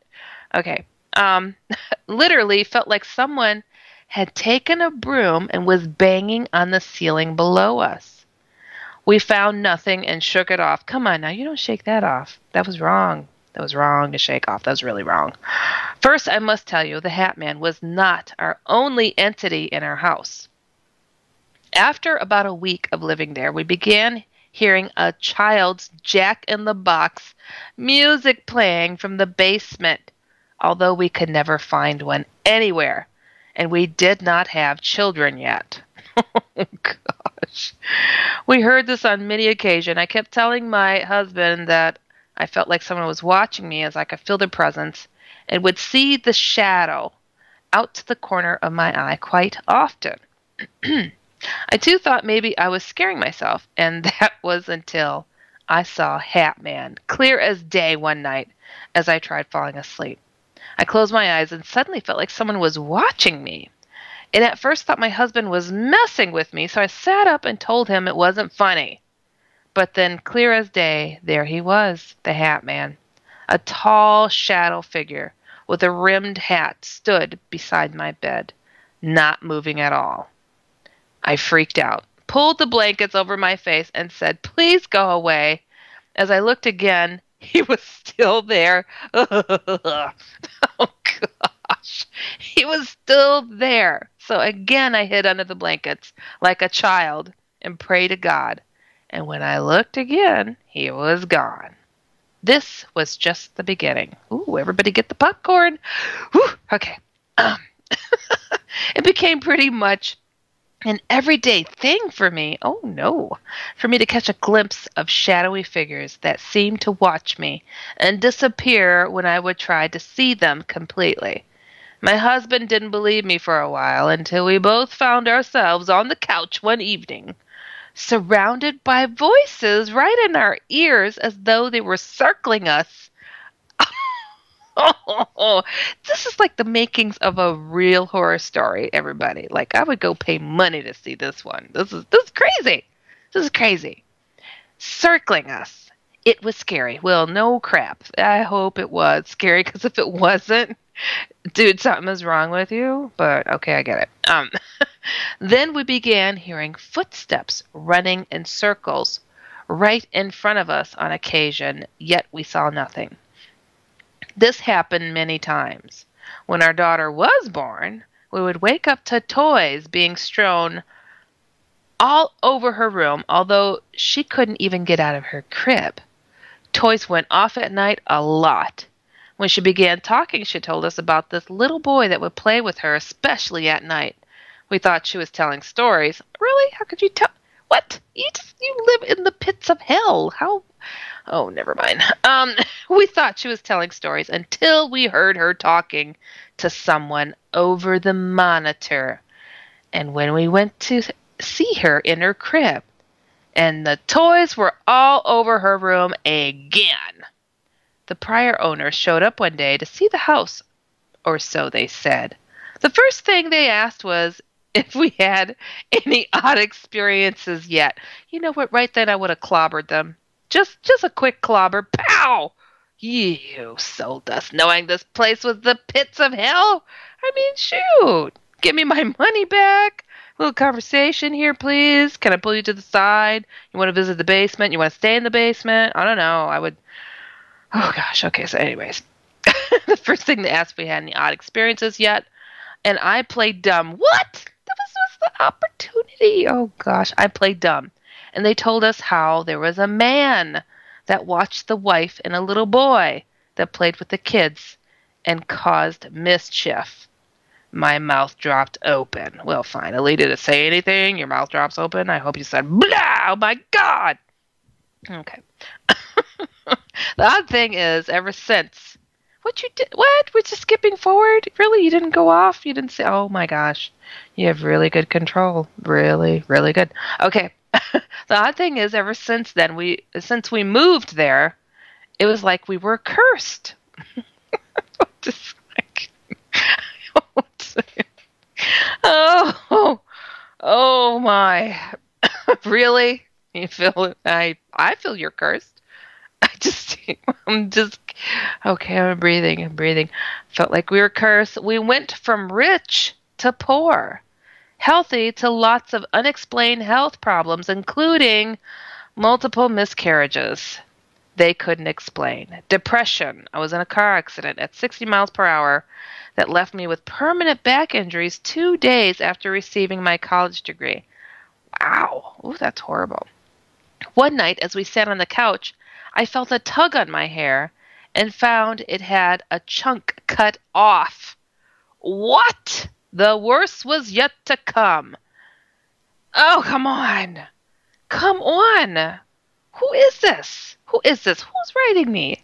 Okay. Literally felt like someone had taken a broom and was banging on the ceiling below us. We found nothing and shook it off. Come on now, you don't shake that off. That was wrong. That was wrong to shake off. That was really wrong. First, I must tell you, the Hat Man was not our only entity in our house. After about a week of living there, we began hearing a child's Jack-in-the-Box music playing from the basement, although we could never find one anywhere, and we did not have children yet. Oh, gosh. We heard this on many occasions. I kept telling my husband that I felt like someone was watching me as I could feel their presence and would see the shadow out to the corner of my eye quite often. I too thought maybe I was scaring myself, and that was until I saw Hat Man clear as day one night as I tried falling asleep. I closed my eyes and suddenly felt like someone was watching me. And at first thought my husband was messing with me, so I sat up and told him it wasn't funny. But then, clear as day, there he was, the Hat Man. A tall shadow figure with a rimmed hat stood beside my bed, not moving at all. I freaked out, pulled the blankets over my face, and said, "Please go away." As I looked again, he was still there. Oh, gosh. He was still there. So again, I hid under the blankets like a child and prayed to God. And when I looked again, he was gone. This was just the beginning. Ooh, everybody get the popcorn. Whew, okay. It became pretty much an everyday thing for me. Oh, no. For me to catch a glimpse of shadowy figures that seemed to watch me and disappear when I would try to see them completely. My husband didn't believe me for a while until we both found ourselves on the couch one evening, surrounded by voices right in our ears as though they were circling us. Oh, this is like the makings of a real horror story, everybody. Like, I would go pay money to see this one. This is crazy. This is crazy. Circling us. It was scary. Well, no crap. I hope it was scary, because if it wasn't, dude, something is wrong with you, but okay, I get it. Then we began hearing footsteps running in circles right in front of us on occasion, yet we saw nothing. This happened many times. When our daughter was born, we would wake up to toys being strewn all over her room, although she couldn't even get out of her crib. Toys went off at night a lot. When she began talking, she told us about this little boy that would play with her, especially at night. We thought she was telling stories. Really? How could you tell? What? You live in the pits of hell. How? Oh, never mind. We thought she was telling stories until we heard her talking to someone over the monitor. And when we went to see her in her crib, and the toys were all over her room again. The prior owners showed up one day to see the house, or so they said. The first thing they asked was if we had any odd experiences yet. You know what? Right then I would have clobbered them. Just a quick clobber. Pow! You sold us knowing this place was the pits of hell. I mean, shoot. Give me my money back. A little conversation here, please. Can I pull you to the side? You want to visit the basement? You want to stay in the basement? I don't know. I would... Oh, gosh. Okay, so anyways. The first thing they asked if we had any odd experiences yet. And I played dumb. What? That was the opportunity. Oh, gosh. I played dumb. And they told us how there was a man that watched the wife and a little boy that played with the kids and caused mischief. My mouth dropped open. Well, finally, did it say anything? Your mouth drops open? I hope you said, blah! Oh, my God! Okay. The odd thing is, ever since... What? We're just skipping forward? Really? You didn't go off? You didn't say, oh, my gosh. You have really good control. Really, really good. Okay. The odd thing is, ever since then, since we moved there, it was like we were cursed. Just like... Oh my. Really? You feel I feel you're cursed. I'm breathing. Felt like we were cursed. We went from rich to poor, healthy to lots of unexplained health problems, including multiple miscarriages they couldn't explain. Depression. I was in a car accident at 60 miles per hour that left me with permanent back injuries 2 days after receiving my college degree. Wow. Ooh, that's horrible. One night, as we sat on the couch, I felt a tug on my hair and found it had a chunk cut off. What? The worst was yet to come. Oh, come on. Come on. Who is this? Who's writing me?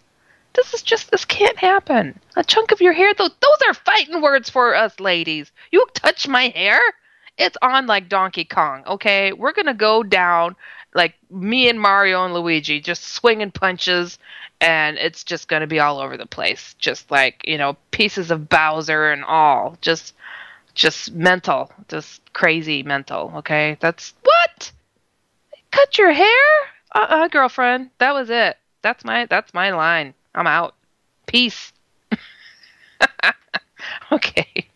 This can't happen. A chunk of your hair, those are fighting words for us ladies. You touch my hair? It's on like Donkey Kong, okay? We're going to go down like me and Mario and Luigi, just swinging punches, and it's just going to be all over the place. Just like, pieces of Bowser and all. Just mental. Just crazy mental, okay? That's... What? Cut your hair? Girlfriend. That was it. That's my line. I'm out. Peace. Okay.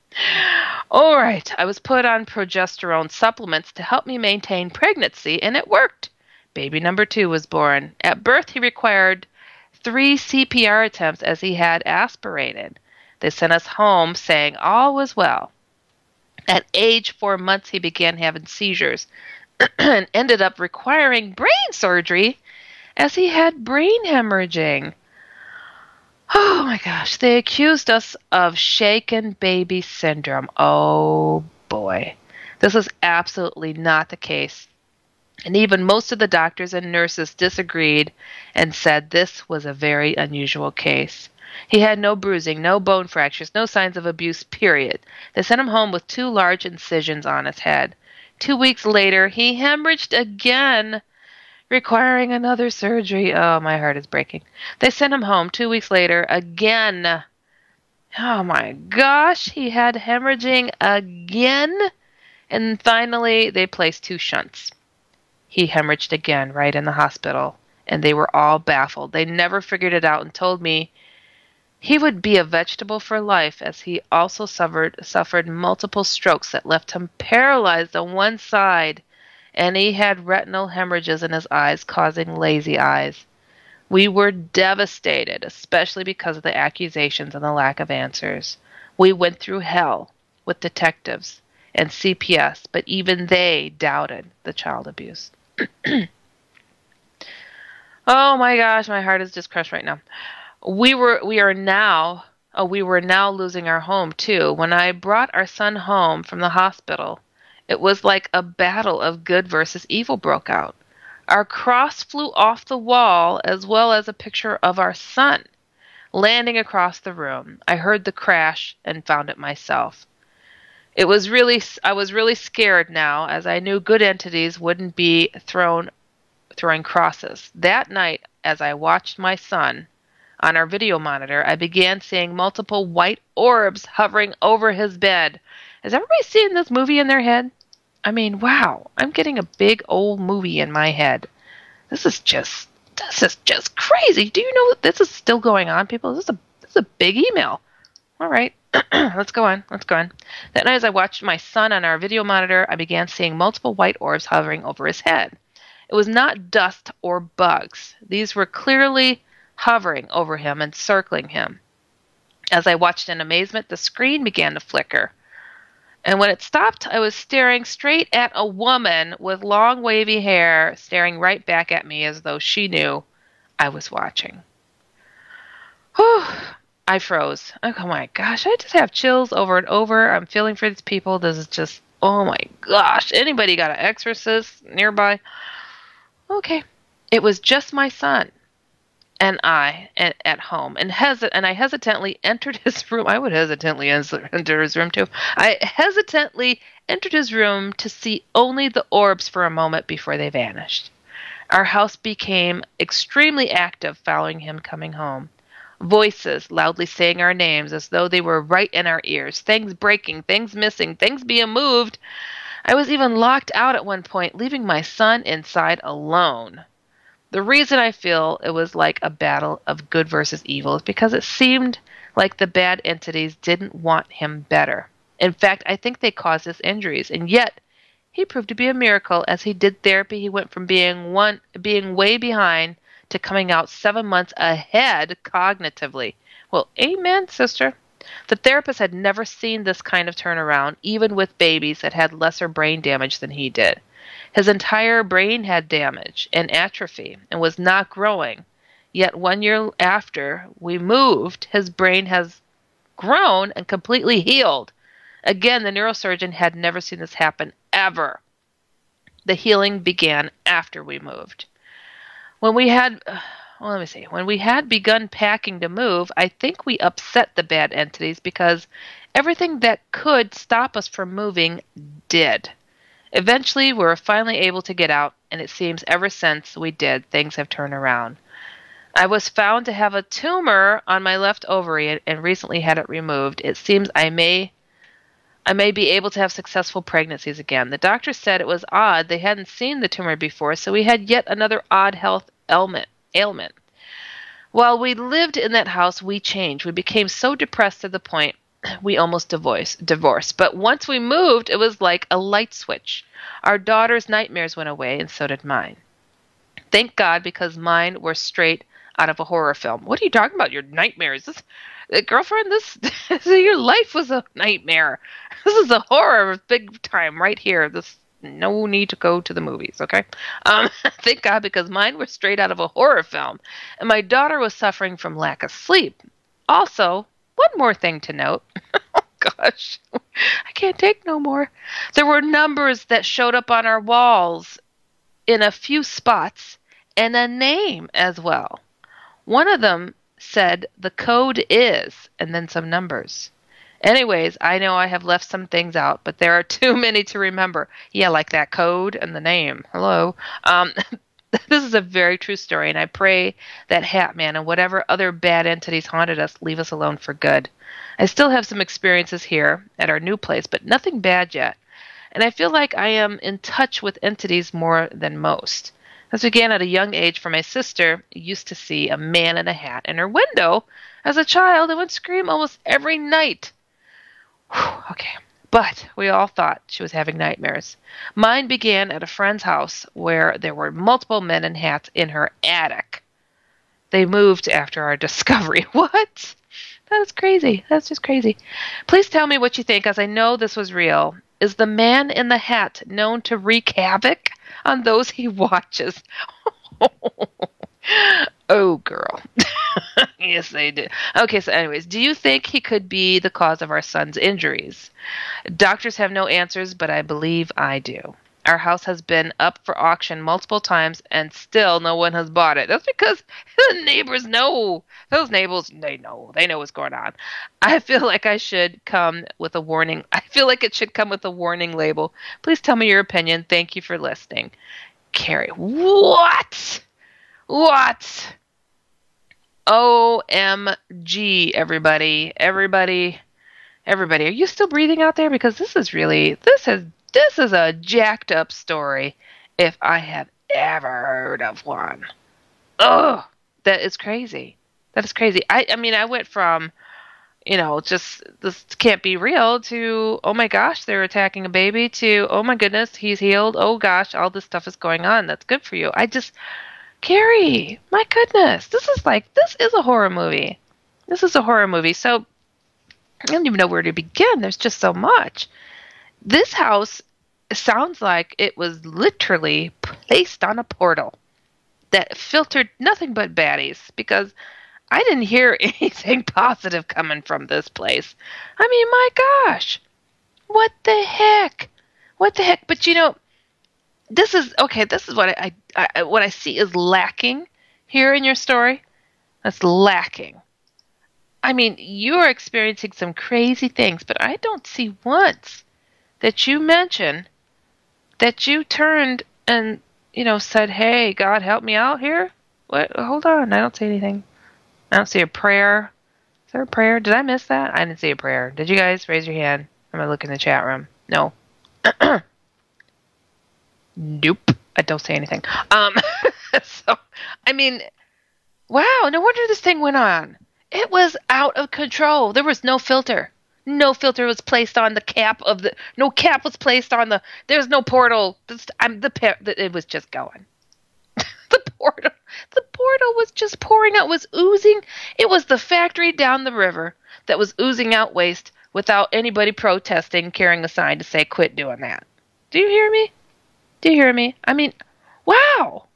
All right. I was put on progesterone supplements to help me maintain pregnancy, and it worked. Baby number 2 was born. At birth, he required 3 CPR attempts as he had aspirated. They sent us home saying all was well. At age 4 months, he began having seizures and ended up requiring brain surgery as he had brain hemorrhaging. Oh my gosh, they accused us of shaken baby syndrome. Oh boy. This is absolutely not the case. And even most of the doctors and nurses disagreed and said this was a very unusual case. He had no bruising, no bone fractures, no signs of abuse, period. They sent him home with 2 large incisions on his head. 2 weeks later, he hemorrhaged again, requiring another surgery. Oh, my heart is breaking. They sent him home 2 weeks later again. Oh, my gosh. He had hemorrhaging again. And finally, they placed 2 shunts. He hemorrhaged again right in the hospital, and they were all baffled. They never figured it out and told me He would be a vegetable for life, as he also suffered multiple strokes that left him paralyzed on one side, and he had retinal hemorrhages in his eyes, causing lazy eyes. We were devastated, especially because of the accusations and the lack of answers. We went through hell with detectives and CPS, but even they doubted the child abuse. Oh my gosh, my heart is just crushed right now. We were now losing our home too. When I brought our son home from the hospital, it was like a battle of good versus evil broke out. Our cross flew off the wall, as well as a picture of our son landing across the room. I heard the crash and found it myself. I was really scared now, as I knew good entities wouldn't be throwing crosses. That night, as I watched my son on our video monitor, I began seeing multiple white orbs hovering over his bed. Has everybody seen this movie in their head? I mean, wow, I'm getting a big old movie in my head. This is just crazy. Do you know that this is still going on, people? This is a big email. All right, let's go on. That night, as I watched my son on our video monitor, I began seeing multiple white orbs hovering over his head. It was not dust or bugs. These were clearly hovering over him and circling him. As I watched in amazement, the screen began to flicker. And when it stopped, I was staring straight at a woman with long wavy hair, staring right back at me as though she knew I was watching. Whew, I froze. Oh my gosh, I just have chills over and over. I'm feeling for these people. This is just, oh my gosh. Anybody got an exorcist nearby? Okay. It was just my son and I at home, and I hesitantly entered his room. I would hesitantly enter his room too. I hesitantly entered his room to see only the orbs for a moment before they vanished. Our house became extremely active following him coming home. Voices loudly saying our names as though they were right in our ears. Things breaking, things missing, things being moved. I was even locked out at one point, leaving my son inside alone. The reason I feel it was like a battle of good versus evil is because it seemed like the bad entities didn't want him better. In fact, I think they caused his injuries, and yet he proved to be a miracle. As he did therapy, he went from being way behind to coming out 7 months ahead cognitively. Well, amen, sister. The therapist had never seen this kind of turnaround, even with babies that had lesser brain damage than he did. His entire brain had damage and atrophy and was not growing. Yet 1 year after we moved, his brain has grown and completely healed. Again, the neurosurgeon had never seen this happen, ever. The healing began after we moved. When we had begun packing to move, I think we upset the bad entities because everything that could stop us from moving did. Eventually, we were finally able to get out, and it seems ever since we did, things have turned around. I was found to have a tumor on my left ovary and recently had it removed. It seems I may be able to have successful pregnancies again. The doctor said it was odd. They hadn't seen the tumor before, so we had yet another odd health ailment. While we lived in that house, we changed. We became so depressed to the point we almost divorced. But once we moved, it was like a light switch. Our daughter's nightmares went away, and so did mine. Thank God, because mine were straight out of a horror film. What are you talking about? Your nightmares? Girlfriend, your life was a nightmare. This is a horror big time right here. No need to go to the movies, okay? Thank God, because mine were straight out of a horror film, and my daughter was suffering from lack of sleep. Also, one more thing to note. Oh, gosh. I can't take no more. There were numbers that showed up on our walls in a few spots, and a name as well. One of them said the code is, and then some numbers. Anyways, I know I have left some things out, but there are too many to remember. Yeah, like that code and the name. Hello. This is a very true story, and I pray that Hatman and whatever other bad entities haunted us leave us alone for good. I still have some experiences here at our new place, but nothing bad yet. And I feel like I am in touch with entities more than most. This began at a young age for my sister, who used to see a man in a hat in her window as a child and would scream almost every night. Whew, okay. But we all thought she was having nightmares. Mine began at a friend's house where there were multiple men in hats in her attic. They moved after our discovery. What? That is crazy. That's just crazy. Please tell me what you think, as I know this was real. Is the man in the hat known to wreak havoc on those he watches? Oh, girl. Yes, they do. Okay, so anyways, do you think he could be the cause of our son's injuries? Doctors have no answers, but I believe I do. Our house has been up for auction multiple times, and still no one has bought it. That's because the neighbors know. Those neighbors, they know what's going on. I feel like I should come with a warning. I feel like it should come with a warning label. Please tell me your opinion. Thank you for listening. Carrie, what? What? OMG, everybody. Everybody. Are you still breathing out there? Because this is a jacked up story if I have ever heard of one. Ugh, that is crazy. That is crazy. I mean, I went from, just this can't be real to, oh my gosh, they're attacking a baby, to, oh my goodness, he's healed. Oh gosh, all this stuff is going on. That's good for you. Carrie, my goodness, this is a horror movie. This is a horror movie. So I don't even know where to begin. There's just so much. This house sounds like it was literally placed on a portal that filtered nothing but baddies, because I didn't hear anything positive coming from this place. I mean, my gosh, what the heck? What the heck? But this is what what I see is lacking here in your story. That's lacking. I mean, you are experiencing some crazy things, but I don't see once that you mention that you turned and, said, hey, God, help me out here. What? Hold on. I don't see anything. I don't see a prayer. Is there a prayer? Did I miss that? I didn't see a prayer. Did you guys raise your hand? I'm going to look in the chat room. No. Nope. I don't say anything. So, I mean, wow, no wonder this thing went on. It was out of control. There was no filter. No filter was placed on the cap of the. No cap was placed on the. There's no portal. It was just going. The portal was just pouring out. Was oozing. It was the factory down the river that was oozing out waste without anybody protesting, carrying a sign to say, "Quit doing that." Do you hear me? Do you hear me? I mean, wow,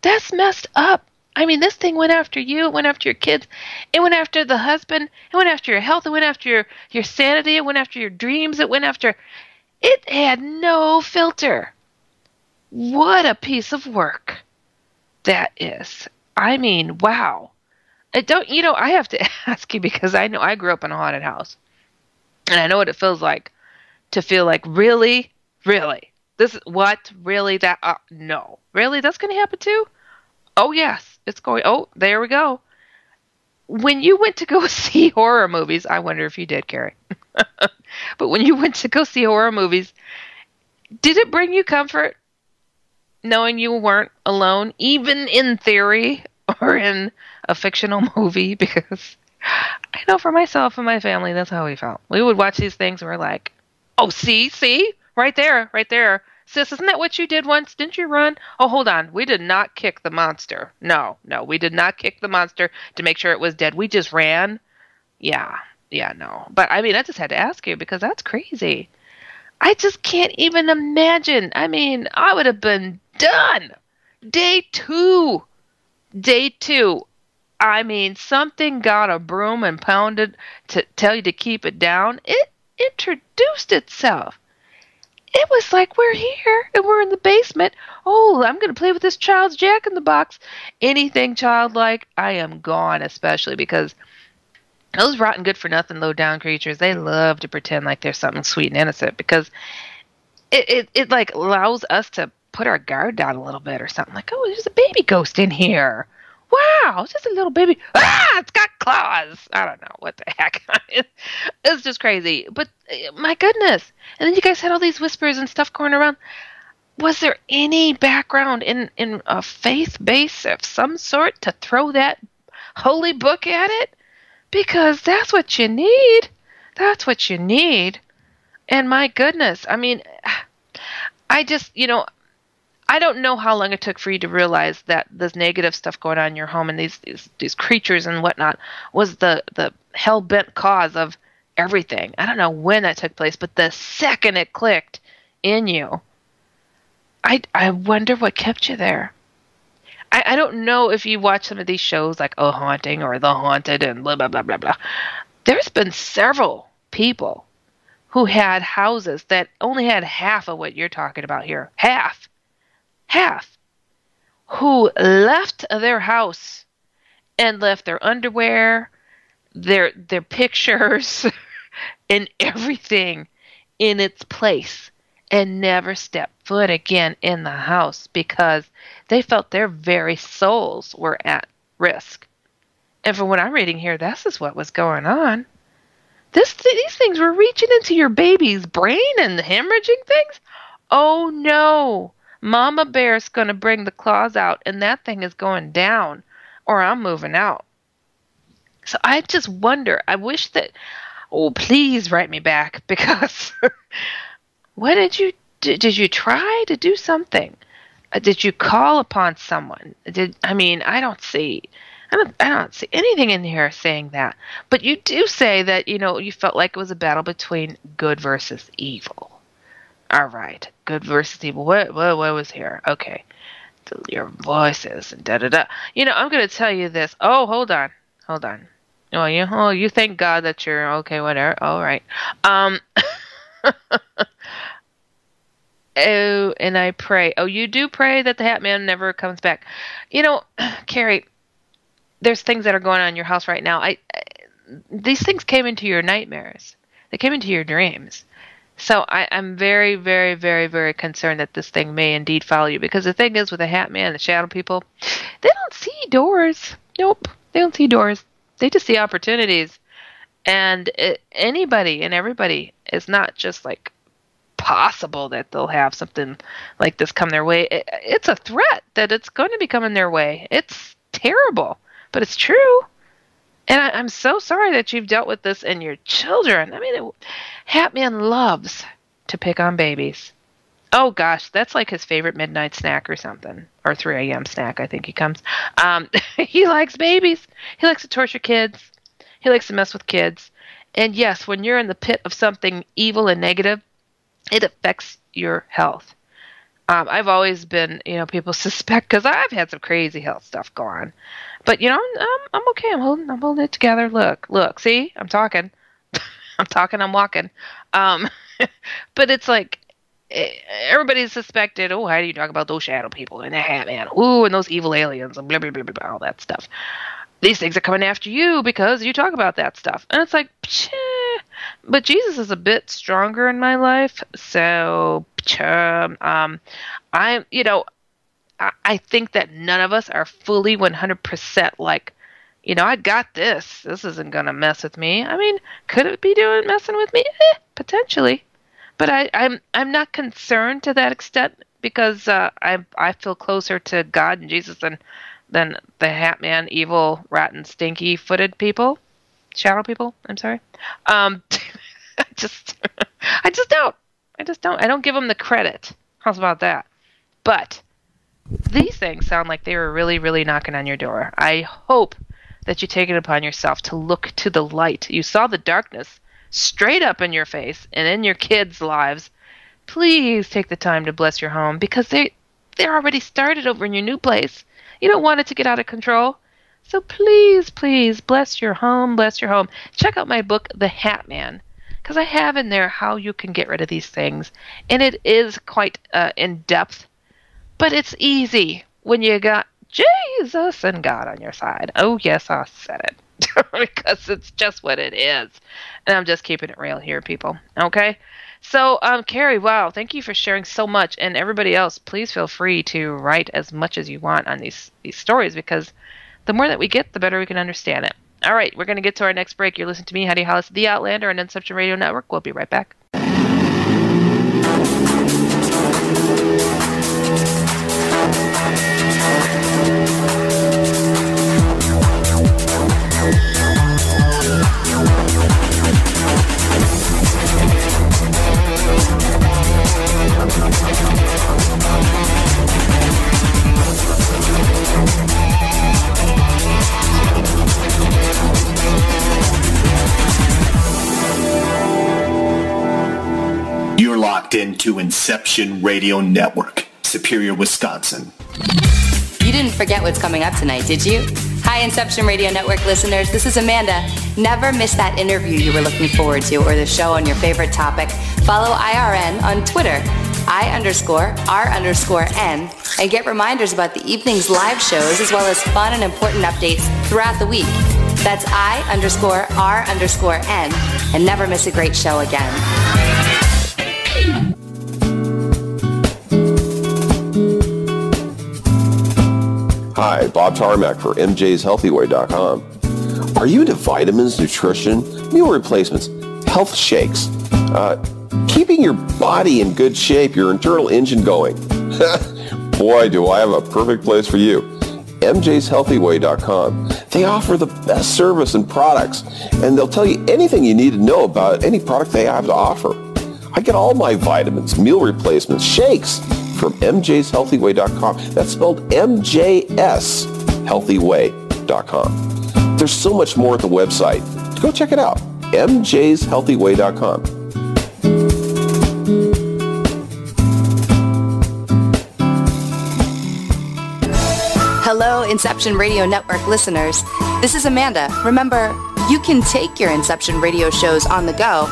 that's messed up. I mean, this thing went after you, it went after your kids, it went after the husband, it went after your health, it went after your sanity, it went after your dreams, it had no filter. What a piece of work that is. I mean, wow. I have to ask you, because I know I grew up in a haunted house, and I know what it feels like to feel like, really? This is what? Really? That? No. Really? That's going to happen too? Oh, yes. It's going. Oh, there we go. When you went to go see horror movies, I wonder if you did, Carrie. But when you went to go see horror movies, did it bring you comfort knowing you weren't alone, even in theory or in a fictional movie? Because I know for myself and my family, that's how we felt. We would watch these things and we're like, oh, see? Right there. Sis, isn't that what you did once? Didn't you run? Oh, hold on. We did not kick the monster. No, we did not kick the monster to make sure it was dead. We just ran. Yeah, no. But, I mean, I just had to ask you, because that's crazy. I just can't even imagine. I mean, I would have been done. Day two. I mean, something got a broom and pounded to tell you to keep it down. It introduced itself. It was like, we're here and we're in the basement. Oh, I'm going to play with this child's jack-in-the-box. Anything childlike, I am gone, especially because those rotten good-for-nothing low-down creatures, they love to pretend like they're something sweet and innocent, because it like allows us to put our guard down a little bit or something. Like, oh, there's a baby ghost in here. Wow, it's just a little baby. Ah, it's got claws. I don't know. What the heck? It's just crazy. But my goodness. And then you guys had all these whispers and stuff going around. was there any background in a faith base of some sort to throw that holy book at it? Because that's what you need. That's what you need. And my goodness, I mean, I just, I don't know how long it took for you to realize that this negative stuff going on in your home and these creatures and whatnot was the hell-bent cause of everything. I don't know when that took place, but the second it clicked in you, I wonder what kept you there. I don't know if you watch some of these shows like Oh Haunting or The Haunted and blah, blah, blah, blah, blah. There's been several people who had houses that only had half of what you're talking about here. Half. Who left their house and left their underwear, their pictures, and everything in its place and never stepped foot again in the house because they felt their very souls were at risk. And from what I'm reading here, this is what was going on. These things were reaching into your baby's brain and hemorrhaging things. Oh no, Mama Bear's going to bring the claws out and that thing is going down or I'm moving out. So I just wonder, I wish that, please write me back because what did you try to do something? Did you call upon someone? I don't see anything in here saying that. But you do say that, you felt like it was a battle between good versus evil. All right, good versus evil. What was here? Okay, your voices and da-da-da. I'm going to tell you this. Oh, hold on. Oh, you thank God that you're okay, whatever. All right. Oh, and I pray. Oh, you do pray that the Hat Man never comes back. Carrie, there's things that are going on in your house right now. These things came into your nightmares. They came into your dreams. So I'm very, very, very, very concerned that this thing may indeed follow you. Because the thing is with the Hat Man, the shadow people, they don't see doors. Nope, they don't see doors. They just see opportunities. And anybody and everybody is not just like possible that they'll have something like this come their way. It's a threat that it's going to be coming their way. It's terrible, but it's true. And I'm so sorry that you've dealt with this in your children. Hat Man loves to pick on babies. Oh gosh, that's like his favorite midnight snack or something, or 3 a.m. snack. I think he comes. He likes babies. He likes to torture kids. He likes to mess with kids. And yes, when you're in the pit of something evil and negative, it affects your health. I've always been, people suspect because I've had some crazy health stuff go on, but I'm okay. I'm holding it together. Look, see, I'm talking, I'm walking. But it's like everybody's suspected. Oh, how do you talk about those shadow people and the Hat Man? Ooh, and those evil aliens and blah blah blah blah, all that stuff. These things are coming after you because you talk about that stuff, and it's like, but Jesus is a bit stronger in my life, so I think that none of us are fully 100% like, I got this. This isn't gonna mess with me. Could it be messing with me? Potentially, but I'm not concerned to that extent because I feel closer to God and Jesus than the Hat Man, evil, rotten, stinky-footed people, shadow people. I'm sorry. I just don't. I don't give them the credit. How's about that? But these things sound like they were really, really knocking on your door. I hope that you take it upon yourself to look to the light. You saw the darkness straight up in your face and in your kids' lives. Please take the time to bless your home because they're already started over in your new place. You don't want it to get out of control. So please, please, bless your home, bless your home. Check out my book, The Hat Man, because I have in there how you can get rid of these things. And it is quite in-depth, but it's easy when you got Jesus and God on your side. Oh, yes, I said it, because it's just what it is. And I'm just keeping it real here, people, okay? So, Carrie, wow, thank you for sharing so much. And everybody else, please feel free to write as much as you want on these stories because the more that we get, the better we can understand it. All right, we're going to get to our next break. You're listening to me, Heidi Hollis, The Outlander, on Inception Radio Network. We'll be right back. locked into Inception Radio Network, Superior, Wisconsin. You didn't forget what's coming up tonight, did you? Hi, Inception Radio Network listeners. This is Amanda. Never miss that interview you were looking forward to or the show on your favorite topic. Follow IRN on Twitter, I_R_N, and get reminders about the evening's live shows as well as fun and important updates throughout the week. That's I_R_N, and never miss a great show again. Hi, Bob Tarmac for MJ'sHealthyWay.com. Are you into vitamins, nutrition, meal replacements, health shakes, keeping your body in good shape, your internal engine going? Boy, do I have a perfect place for you. MJ'sHealthyWay.com. They offer the best service and products, and they'll tell you anything you need to know about any product they have to offer. I get all my vitamins, meal replacements, shakes from MJ'sHealthyWay.com. That's spelled MJSHealthyWay.com. There's so much more at the website. Go check it out. MJ'sHealthyWay.com. Hello, Inception Radio Network listeners. This is Amanda. Remember, you can take your Inception radio shows on the go.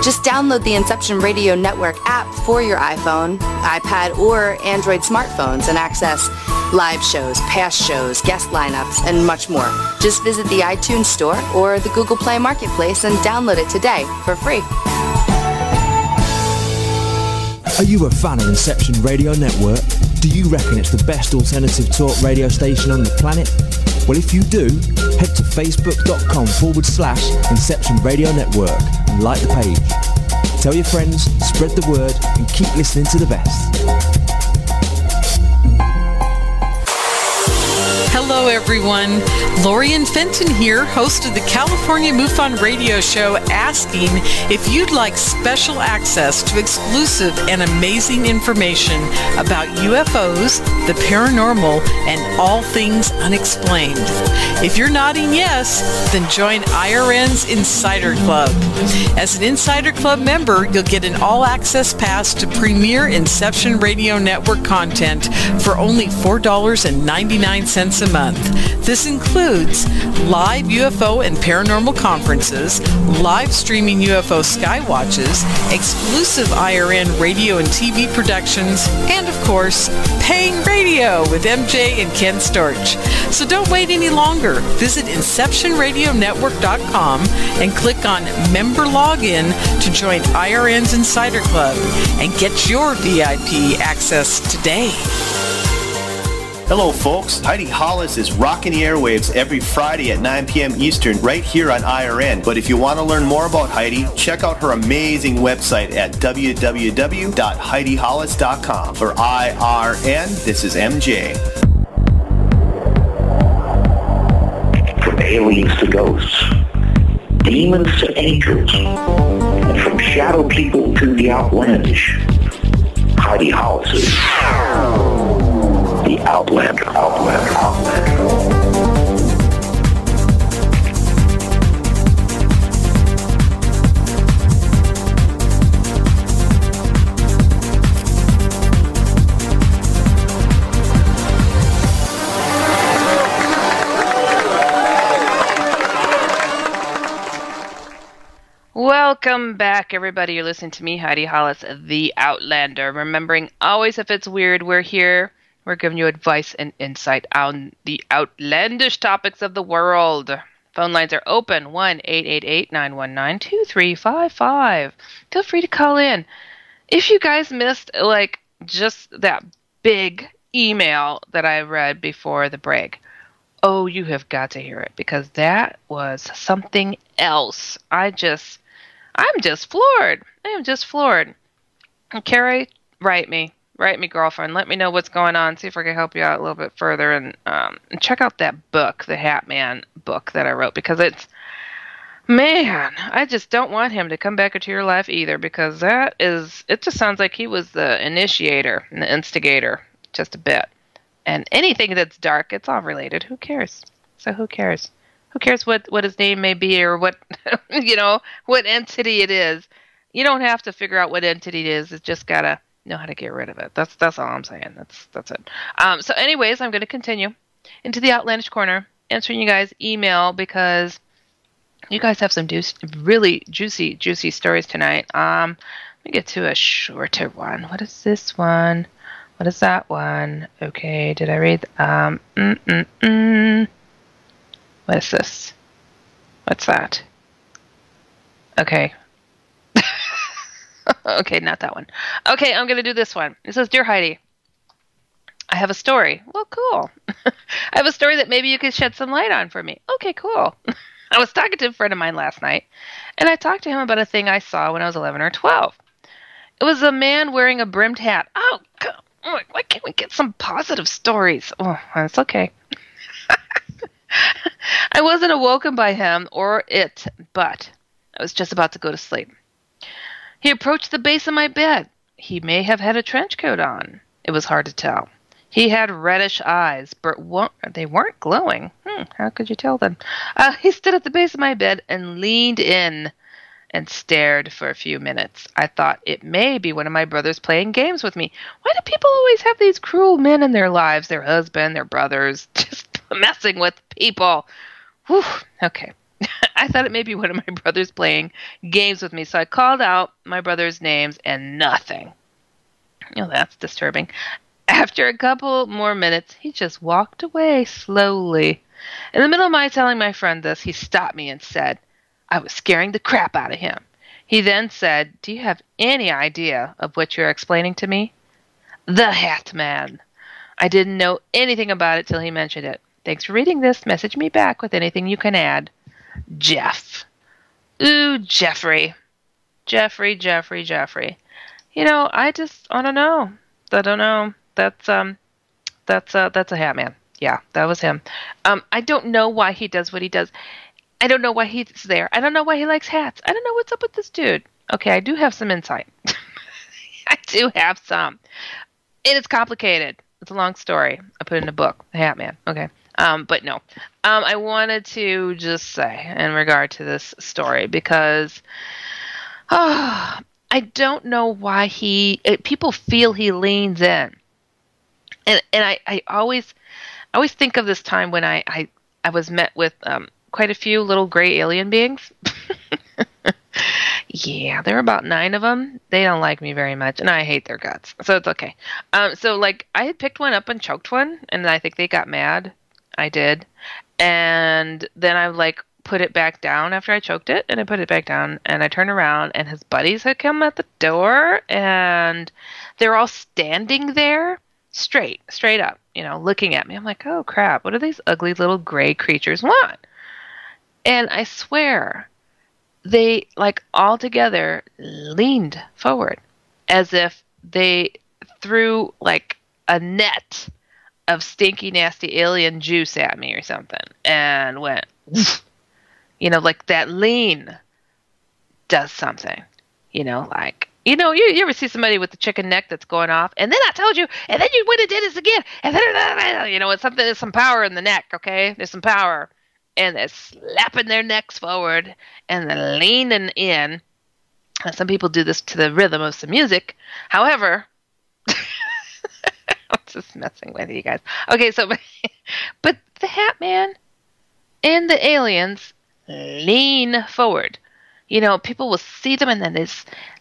Just download the Inception Radio Network app for your iPhone, iPad, or Android smartphones and access live shows, past shows, guest lineups, and much more. Just visit the iTunes Store or the Google Play Marketplace and download it today for free. Are you a fan of Inception Radio Network? Do you reckon it's the best alternative talk radio station on the planet? Well, if you do, head to facebook.com/Inception Radio Network and like the page. Tell your friends, spread the word, and keep listening to the best. Hello, everyone. Lorian Fenton here, host of the California MUFON radio show, asking if you'd like special access to exclusive and amazing information about UFOs, the paranormal, and all things unexplained. If you're nodding yes, then join IRN's Insider Club. As an Insider Club member, you'll get an all-access pass to premier Inception Radio Network content for only $4.99 a month. This includes live UFO and paranormal conferences, live streaming UFO skywatches, exclusive IRN radio and TV productions, and of course, paying radio with MJ and Ken Storch. So don't wait any longer. Visit InceptionRadioNetwork.com and click on Member Login to join IRN's Insider Club and get your VIP access today. Hello, folks. Heidi Hollis is rocking the airwaves every Friday at 9 p.m. Eastern right here on IRN. But if you want to learn more about Heidi, check out her amazing website at www.HeidiHollis.com. For IRN, this is MJ. From aliens to ghosts, demons to angels, and from shadow people to the outlandish, Heidi Hollis is the Outlander. Welcome back, everybody. You're listening to me, Heidi Hollis, the Outlander. Remembering, always if it's weird, we're here. We're giving you advice and insight on the outlandish topics of the world. Phone lines are open, 1-888-919-2355. Feel free to call in. If you guys missed, just that big email that I read before the break, oh, you have got to hear it, because that was something else. I'm just floored. I am just floored. Carrie, write me, girlfriend. Let me know what's going on. See if I can help you out a little bit further. And check out that book, the Hat Man book that I wrote, because I just don't want him to come back into your life either, because it just sounds like he was the initiator and the instigator, just a bit. And anything that's dark, it's all related. Who cares? So who cares? Who cares what his name may be or what, what entity it is? You don't have to figure out what entity it is. It's just gotta know how to get rid of it. That's all I'm saying. That's it. So anyways, I'm going to continue into the Outlandish Corner, answering you guys' email because you guys have some really juicy stories tonight. Let me get to a shorter one. What is this one? What is that one? Okay, did I read? What is this? What's that? Okay. Okay, not that one. Okay, I'm going to do this one. It says, Dear Heidi, I have a story. Well, cool. I have a story that maybe you could shed some light on for me. Okay, cool. I was talking to a friend of mine last night, and I talked to him about a thing I saw when I was 11 or 12. It was a man wearing a brimmed hat. Oh, God. Why can't we get some positive stories? Oh, it's okay. I wasn't awoken by him or it, but I was just about to go to sleep. He approached the base of my bed. He may have had a trench coat on. It was hard to tell. He had reddish eyes, but they weren't glowing. How could you tell then? He stood at the base of my bed and leaned in and stared for a few minutes. I thought it may be one of my brothers playing games with me. Why do people always have these cruel men in their lives, their husband, their brothers, just messing with people? Whew, okay. I thought it may be one of my brothers playing games with me, so I called out my brother's names and nothing. Oh, that's disturbing. After a couple more minutes, he just walked away slowly. In the middle of my telling my friend this, he stopped me and said, I was scaring the crap out of him. He then said, Do you have any idea of what you're explaining to me? The Hat Man. I didn't know anything about it till he mentioned it. Thanks for reading this. Message me back with anything you can add. Jeff. Ooh, Jeffrey. Jeffrey. You know, I don't know. That's a Hat Man. Yeah, that was him. I don't know why he does what he does. I don't know why he's there. I don't know why he likes hats. I don't know what's up with this dude. Okay, I do have some insight. I do have some. And it's complicated. It's a long story. I put it in a book, The Hat Man. Okay. But no. I wanted to just say in regard to this story because I don't know why people feel he leans in. And I always think of this time when I was met with quite a few little gray alien beings. Yeah, there were about 9 of them. They don't like me very much, and I hate their guts, so it's okay. So, like, I had picked one up and choked one, and I think they got mad. I did. And then I, like, put it back down after I choked it, and I put it back down, and I turned around, and his buddies had come at the door, and they're all standing there straight up, you know, looking at me. I'm like, oh, crap, what do these ugly little gray creatures want? And I swear, they, like, all together leaned forward as if they threw, like, a net of stinky, nasty alien juice at me or something and went, you know, like that lean does something, you know, like, you know, you ever see somebody with the chicken neck that's going off, and then I told you, and then you went and did this again, and then, you know, it's something, there's some power in the neck, okay? There's some power. And they're slapping their necks forward and they're leaning in. And some people do this to the rhythm of some music. However, I'm just messing with you guys. Okay, so, but the Hat Man and the aliens lean forward. You know, people will see them and then they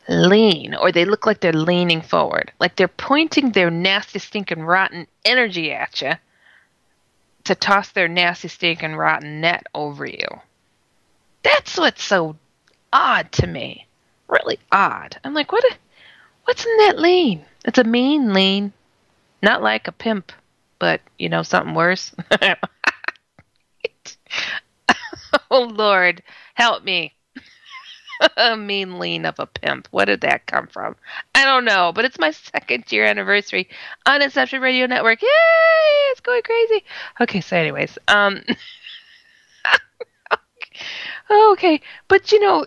lean, or they look like they're leaning forward. Like they're pointing their nasty, stinking, rotten energy at you to toss their nasty, stinking, rotten net over you. That's what's so odd to me. Really odd. I'm like, what's in that lean? It's a mean lean. Not like a pimp, but, you know, something worse. Oh, Lord, help me. A mean lean of a pimp. Where did that come from? I don't know, but it's my 2nd year anniversary on Inception Radio Network. Yay! It's going crazy. Okay, so anyways, okay, but you know,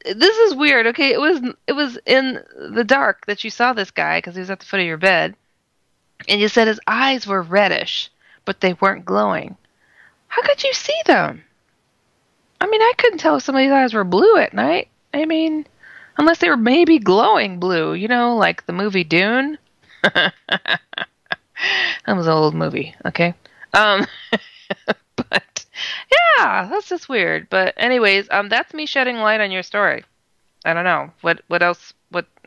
this is weird. Okay, it was in the dark that you saw this guy because he was at the foot of your bed, and you said his eyes were reddish, but they weren't glowing. How could you see them? I mean, I couldn't tell if somebody's eyes were blue at night. I mean, Unless they were maybe glowing blue, like the movie Dune. That was an old movie, okay? But yeah, that's just weird. But anyways, that's me shedding light on your story. I don't know what else.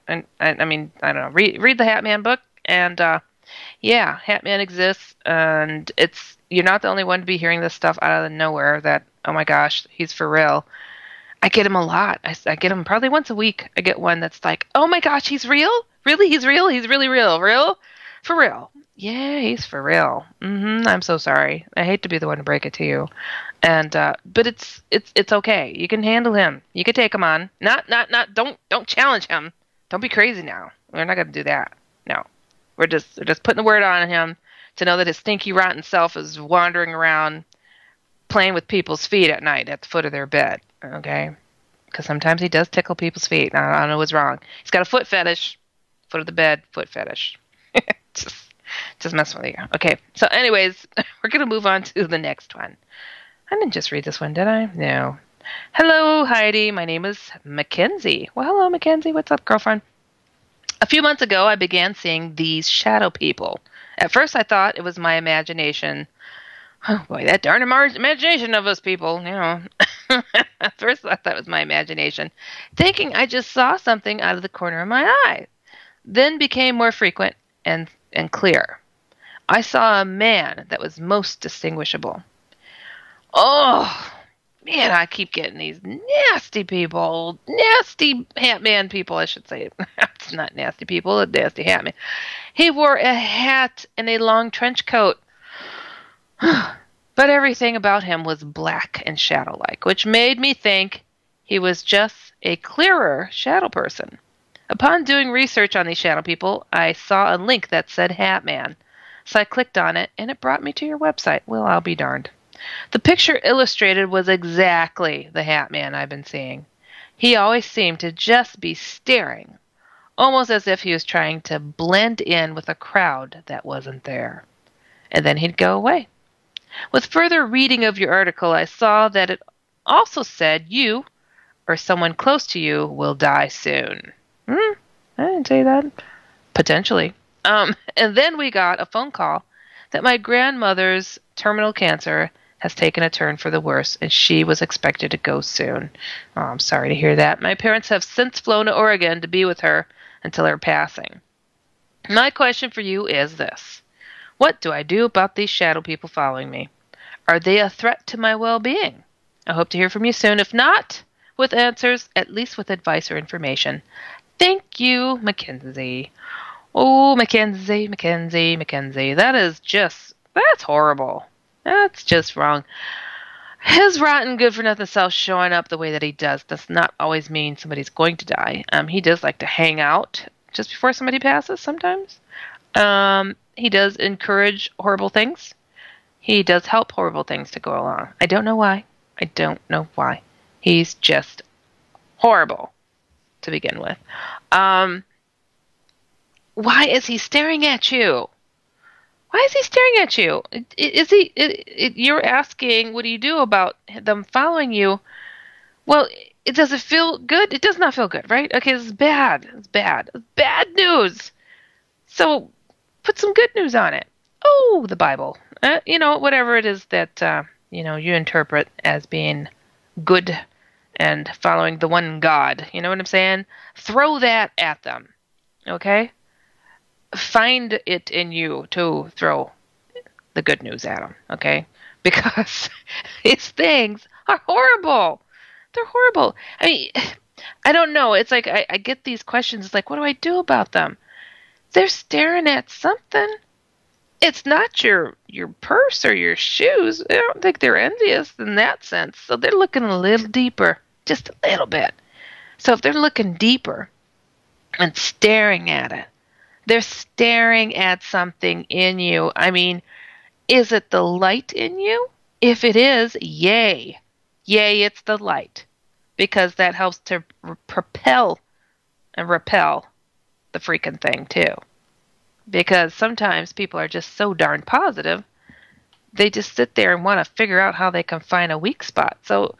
I don't know. Read the Hat Man book, and yeah, Hat Man exists, and you're not the only one to be hearing this stuff out of nowhere. That, oh my gosh, he's for real. I get him a lot. I get him probably once a week. I get one that's like, oh my gosh, he's real? Really? He's real? He's really real? Real? For real? Yeah, he's for real. I'm so sorry. I hate to be the one to break it to you. And but it's okay. You can handle him. You can take him on. Don't challenge him. Don't be crazy now. We're not going to do that. No. We're just putting the word on him to know that his stinky, rotten self is wandering around playing with people's feet at night at the foot of their bed. Okay? Because sometimes he does tickle people's feet. I don't know what's wrong. He's got a foot fetish. Foot of the bed, foot fetish. Just messing with you. Okay. So anyways, we're going to move on to the next one. I didn't just read this one, did I? No. Hello, Heidi. My name is Mackenzie. Well, hello, Mackenzie. What's up, girlfriend? A few months ago, I began seeing these shadow people. At first, I thought it was my imagination. Oh, boy, that darn imagination of us people, At first, I thought it was my imagination, thinking I just saw something out of the corner of my eye. Then became more frequent and clear. I saw a man that was most distinguishable. Oh, man, I keep getting these nasty people. Nasty Hat Man people, I should say. It's not nasty people, it's nasty Hat Man. He wore a hat and a long trench coat. But everything about him was black and shadow-like, which made me think he was just a clearer shadow person. Upon doing research on these shadow people, I saw a link that said Hat Man. So I clicked on it, and it brought me to your website. Well, I'll be darned. The picture illustrated was exactly the Hat Man I've been seeing. He always seemed to just be staring, almost as if he was trying to blend in with a crowd that wasn't there. And then he'd go away. With further reading of your article, I saw that it also said you, or someone close to you, will die soon. I didn't say that. Potentially. And then we got a phone call that my grandmother's terminal cancer has taken a turn for the worse, and she was expected to go soon. Oh, I'm sorry to hear that. My parents have since flown to Oregon to be with her until her passing. My question for you is this. What do I do about these shadow people following me? Are they a threat to my well-being? I hope to hear from you soon. If not with answers, at least with advice or information. Thank you, Mackenzie. Oh, Mackenzie. That's horrible. That's just wrong. His rotten, good-for-nothing self showing up the way that he does not always mean somebody's going to die. He does like to hang out just before somebody passes sometimes. He does encourage horrible things. He does help horrible things to go along. I don't know why. He's just horrible to begin with. Why is he staring at you? You're asking, what do you do about them following you? Well, does it feel good? It does not feel good, right? Okay, this is bad. It's bad. It's bad news. So put some good news on it. Oh, the Bible. Whatever it is that, you interpret as being good and following the one God. You know what I'm saying? Throw that at them. Okay? Find it in you to throw the good news at them. Okay? Because these things are horrible. They're horrible. I mean, I don't know. It's like I get these questions. It's like, what do I do about them? They're staring at something. It's not your purse or your shoes. I don't think they're envious in that sense. So they're looking a little deeper, just a little bit. So if they're looking deeper and staring at it, they're staring at something in you. I mean, is it the light in you? If it is, yay. Yay, it's the light. Because that helps to propel and repel the freaking thing too. Because sometimes people are just so darn positive, they just sit there and want to figure out how they can find a weak spot. So,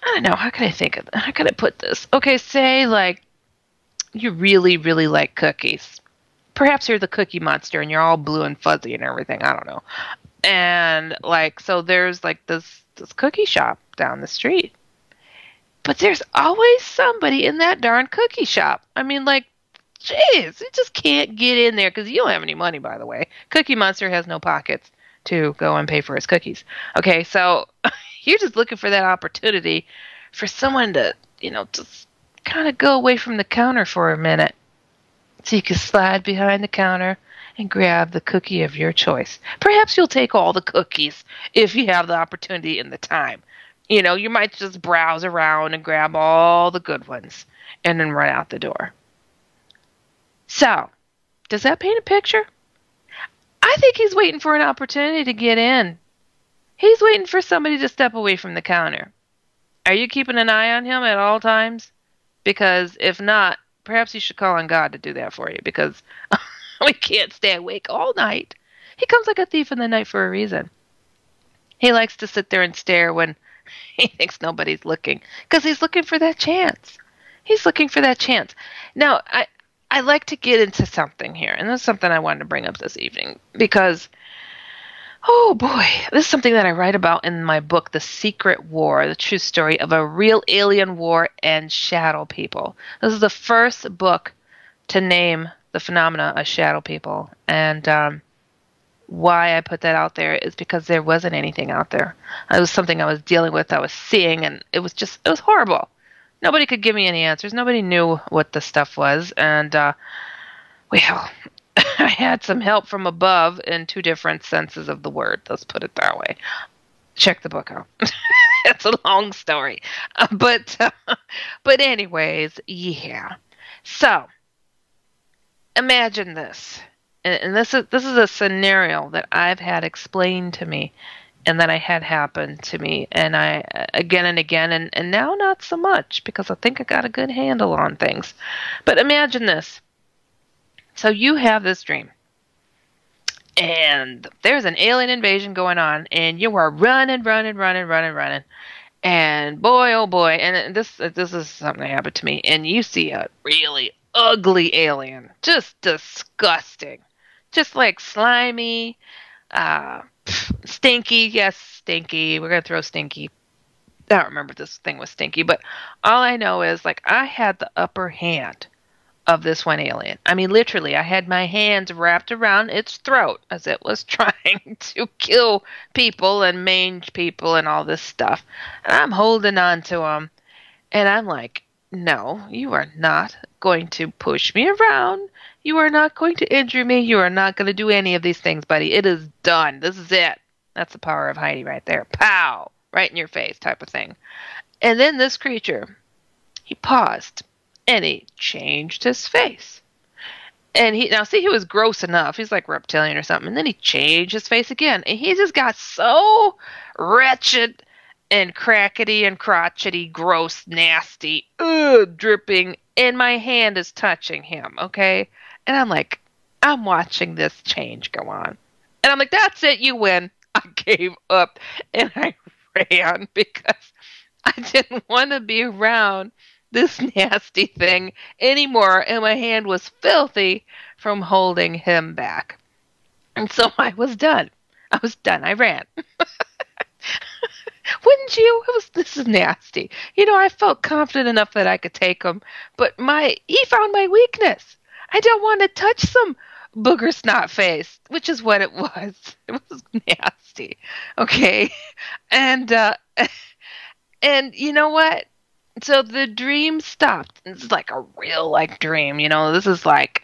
I don't know, how can I put this? Okay, say like you really, really like cookies. Perhaps you're the cookie monster and you're all blue and fuzzy and everything. I don't know. And like, so there's like this cookie shop down the street. But there's always somebody in that darn cookie shop. I mean, like, jeez, you just can't get in there because you don't have any money, by the way. Cookie Monster has no pockets to go and pay for his cookies. Okay, so you're just looking for that opportunity for someone to, just kind of go away from the counter for a minute. So you can slide behind the counter and grab the cookie of your choice. Perhaps you'll take all the cookies if you have the opportunity and the time. You might just browse around and grab all the good ones and then run out the door. So, does that paint a picture? I think he's waiting for an opportunity to get in. He's waiting for somebody to step away from the counter. Are you keeping an eye on him at all times? Because if not, perhaps you should call on God to do that for you, because we can't stay awake all night. He comes like a thief in the night for a reason. He likes to sit there and stare when he thinks nobody's looking, because he's looking for that chance. He's looking for that chance. Now, I like to get into something here, and this is something I wanted to bring up this evening, because, oh boy, this is something that I write about in my book, The Secret War, the true story of a real alien war and shadow people. This is the first book to name the phenomena of shadow people, and why I put that out there is because there wasn't anything out there. It was something I was dealing with, I was seeing, and it was horrible. Nobody could give me any answers. Nobody knew what the stuff was, and well, I had some help from above in two different senses of the word. Let's put it that way. Check the book out. It's a long story, but anyways, yeah. So imagine this, and this is a scenario that I've had explained to me, and that I had happen to me, and I again and again, and now not so much, because I think I got a good handle on things. But imagine this. So you have this dream, and there's an alien invasion going on, and you are running, and boy, oh boy, and this is something that happened to me, and you see a really ugly alien, just disgusting, just like slimy, stinky. Yes, stinky. We're gonna throw stinky. I don't remember if this thing was stinky, but all I know is, like, I had the upper hand of this one alien. I mean, literally, I had my hands wrapped around its throat as it was trying to kill people and mange people and all this stuff. And I'm holding on to him, and I'm like, no, you are not going to push me around. You are not going to injure me. You are not going to do any of these things, buddy. It is done. This is it. That's the power of Heidi right there. Pow! Right in your face type of thing. And then this creature, he paused, and he changed his face. And he was gross enough. He's like reptilian or something. And then he changed his face again. And he just got so wretched and crackety and crotchety, gross, nasty, dripping. And my hand is touching him, okay? And I'm like, I'm watching this change go on. And I'm like, that's it, you win. I gave up and I ran because I didn't want to be around this nasty thing anymore. And my hand was filthy from holding him back. And so I was done. I ran. Wouldn't you? This is nasty. I felt confident enough that I could take him, but he found my weakness. I don't want to touch some booger snot face, which is what it was. It was nasty. Okay. And you know what? So the dream stopped. It's like a real dream, this is like,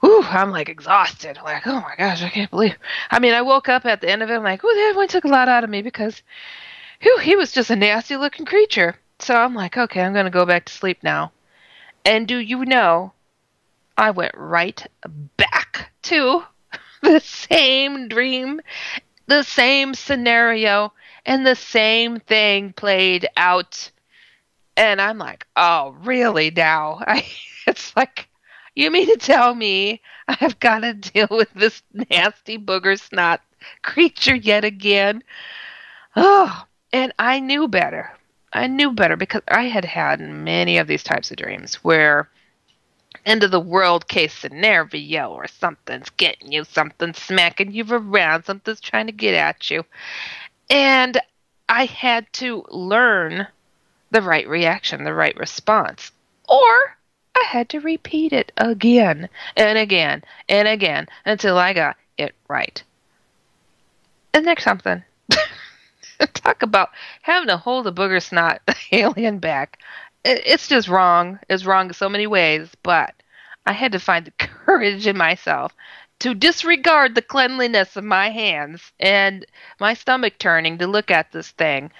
I'm like exhausted. Like, oh my gosh, I can't believe. I mean, I woke up at the end of it. I'm like, that one took a lot out of me because he was just a nasty looking creature. So I'm like, okay, I'm going to go back to sleep now. And do you know, I went right back to the same dream, the same scenario, and the same thing played out. And I'm like, oh, really now? It's like, you mean to tell me I've got to deal with this nasty booger snot creature yet again? Oh, and I knew better. I knew better because I had many of these types of dreams where end of the world case scenario, or something's getting you, something's smacking you around, something's trying to get at you. And I had to learn the right reaction, the right response. Or I had to repeat it again and again and again until I got it right. And there's something. Talk about having to hold a booger snot alien back. It's just wrong. It's wrong in so many ways, but I had to find the courage in myself to disregard the cleanliness of my hands and my stomach turning to look at this thing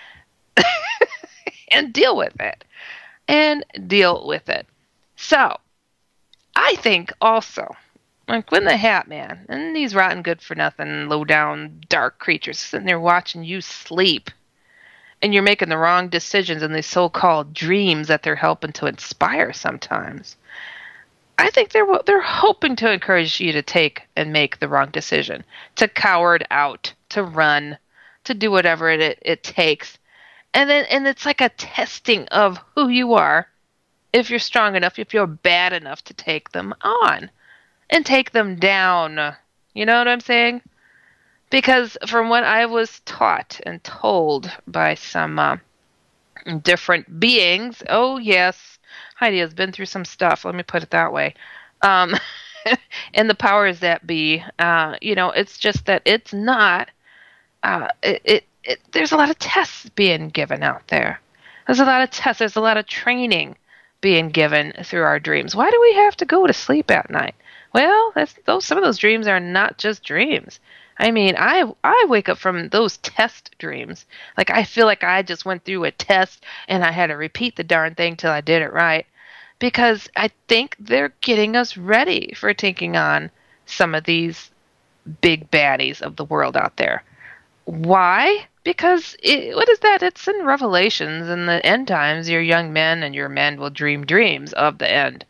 and deal with it. So, I think also, like when the Hat Man and these rotten good-for-nothing, low-down, dark creatures sitting there watching you sleep, and you're making the wrong decisions in these so-called dreams that they're helping to inspire sometimes, I think they're hoping to encourage you to take and make the wrong decision, to coward out, to run, to do whatever it takes. And it's like a testing of who you are, if you're strong enough, if you're bad enough to take them on and take them down. You know what I'm saying? Because from what I was taught and told by some different beings, oh yes, Heidi has been through some stuff, let me put it that way. And the powers that be, it's just that it's not, there's a lot of tests being given out there. There's a lot of tests, there's a lot of training being given through our dreams. Why do we have to go to sleep at night? Well, some of those dreams are not just dreams. I mean, I wake up from those test dreams. Like, I feel like I just went through a test and I had to repeat the darn thing till I did it right. Because I think they're getting us ready for taking on some of these big baddies of the world out there. Why? Because, what is that? It's in Revelations. In the end times, your young men and your men will dream dreams of the end.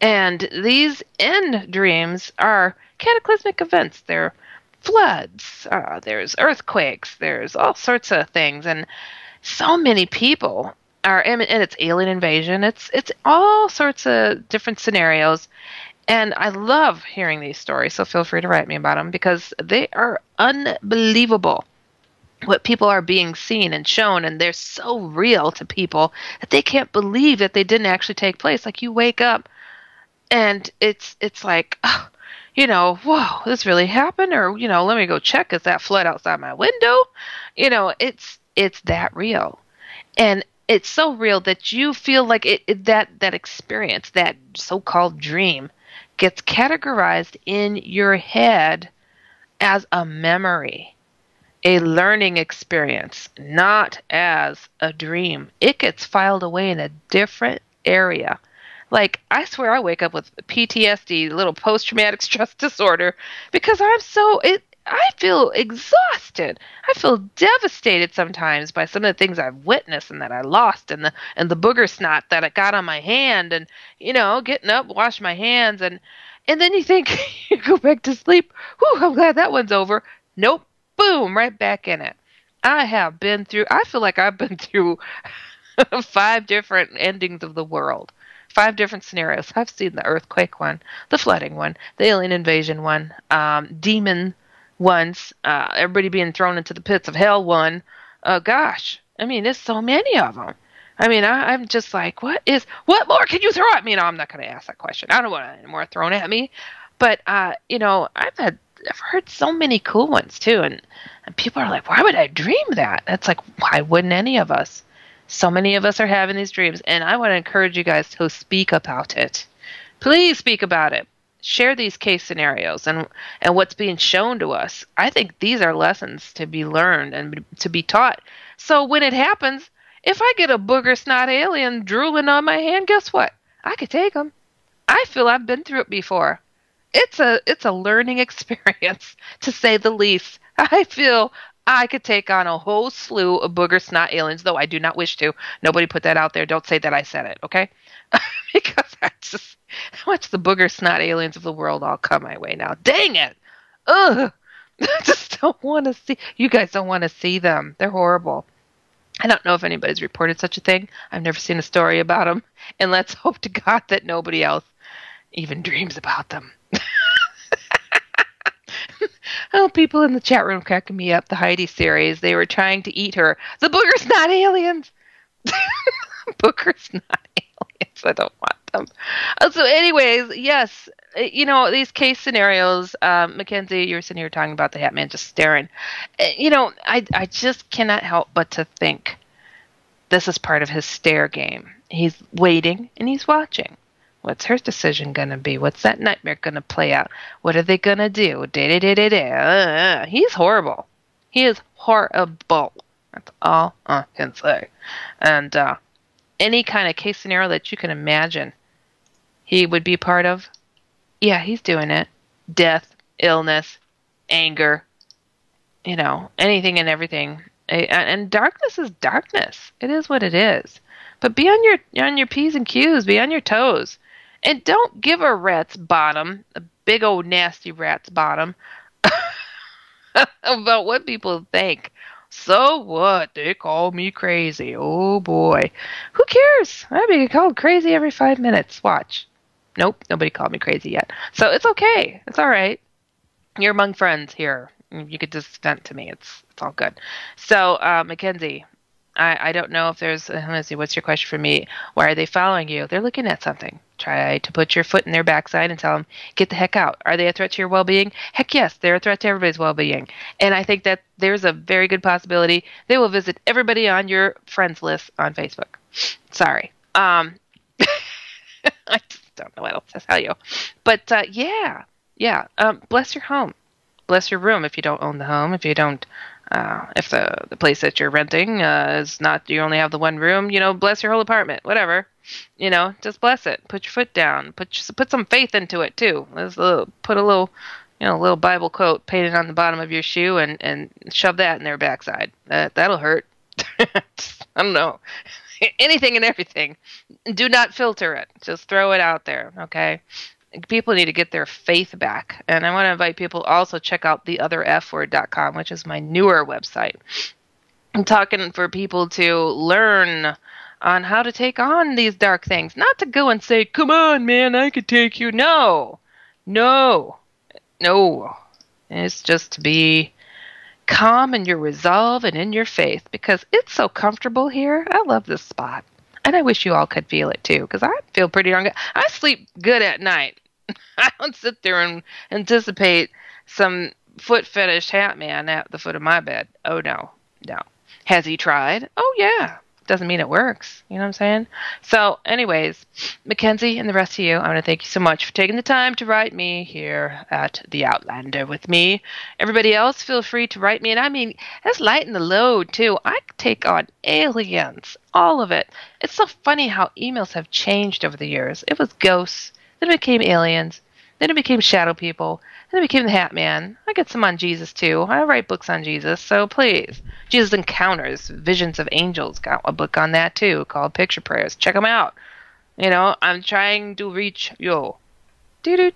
And these end dreams are cataclysmic events. They're floods, there's earthquakes, there's all sorts of things. And so many people are, and it's alien invasion. It's all sorts of different scenarios. And I love hearing these stories, so feel free to write me about them because they are unbelievable. What people are being seen and shown, and they're so real to people that they can't believe that they didn't actually take place. Like, you wake up and it's like, oh, whoa, this really happened? Or, let me go check. Is that flood outside my window? It's that real. And it's so real that you feel like that experience, that so-called dream, gets categorized in your head as a memory, a learning experience, not as a dream. It gets filed away in a different area. Like, I swear I wake up with PTSD, little post-traumatic stress disorder, because I feel exhausted. I feel devastated sometimes by some of the things I've witnessed and that I lost, and the booger snot that I got on my hand, and getting up, wash my hands, and then you think you go back to sleep. Whew, I'm glad that one's over. Nope, boom, right back in it. I feel like I've been through 5 different endings of the world. 5 different scenarios. I've seen the earthquake one, the flooding one, the alien invasion one, demon ones, everybody being thrown into the pits of hell one. Gosh, I mean, there's so many of them. I mean, I'm just like, what more can you throw at me? No, I'm not going to ask that question. I don't want any more thrown at me. But, I've heard so many cool ones too. And people are like, why would I dream that? That's like, why wouldn't any of us? So many of us are having these dreams, and I want to encourage you guys to speak about it. Please speak about it. Share these case scenarios and what's being shown to us. I think these are lessons to be learned and to be taught. So when it happens, if I get a booger snot alien drooling on my hand, guess what? I could take them. I feel I've been through it before. It's a learning experience, to say the least. I feel I could take on a whole slew of booger snot aliens, though I do not wish to. Nobody put that out there. Don't say that I said it, okay? Because I just watch the booger snot aliens of the world all come my way now. Dang it! Ugh! I just don't want to see. You guys don't want to see them. They're horrible. I don't know if anybody's reported such a thing. I've never seen a story about them. And let's hope to God that nobody else even dreams about them. Oh, people in the chat room cracking me up. The Heidi series, they were trying to eat her. The booger's not aliens. Booger's not aliens. I don't want them. So anyways, yes, these case scenarios, Mackenzie, you were sitting here talking about the Hat Man just staring. I just cannot help but to think this is part of his stare game. He's waiting and he's watching. What's her decision going to be? What's that nightmare going to play out? What are they going to do? He's horrible. He is horrible. That's all I can say. And any kind of case scenario that you can imagine he would be part of, yeah, he's doing it. Death, illness, anger, anything and everything. And darkness is darkness. It is what it is. But be on your P's and Q's. Be on your toes. And don't give a rat's bottom, a big old nasty rat's bottom, about what people think. So what? They call me crazy. Oh, boy. Who cares? I'd be called crazy every 5 minutes. Watch. Nope, nobody called me crazy yet. So it's okay. It's all right. You're among friends here. You could just vent to me. It's all good. So, Mackenzie, I don't know if there's, let's see, what's your question for me? Why are they following you? They're looking at something. Try to put your foot in their backside and tell them, get the heck out. Are they a threat to your well-being? Heck yes, they're a threat to everybody's well-being. And I think that there's a very good possibility they will visit everybody on your friends list on Facebook. Sorry. I just don't know what else to tell you. But, yeah. Bless your home. Bless your room if you don't own the home. If you don't, if the place that you're renting is not, you only have the one room, bless your whole apartment, whatever. Just bless it. Put your foot down. Put some faith into it too. Put a little, little Bible quote painted on the bottom of your shoe and shove that in their backside. That'll hurt. I don't know. Anything and everything. Do not filter it. Just throw it out there. Okay. People need to get their faith back. And I want to invite people to also check out theotherfword.com, which is my newer website. I'm talking for people to learn on how to take on these dark things. Not to go and say, come on, man, I could take you. No. It's just to be calm in your resolve and in your faith, because it's so comfortable here. I love this spot. And I wish you all could feel it too, because I feel pretty darn good. I sleep good at night. I don't sit there and anticipate some foot fetish Hat Man at the foot of my bed. Oh, no. Has he tried? Oh, yeah. Doesn't mean it works. You know what I'm saying? So, anyways, Mackenzie and the rest of you, I want to thank you so much for taking the time to write me here at the Outlander with me. Everybody else, feel free to write me. And I mean, that's lighten the load, too. I take on aliens. All of it. It's so funny how emails have changed over the years. It was ghosts. Then it became aliens. Then it became shadow people. Then it became the Hat Man. I get some on Jesus, too. I write books on Jesus, so please. Jesus Encounters, Visions of Angels. Got a book on that, too, called Picture Prayers. Check them out. I'm trying to reach you. Hey,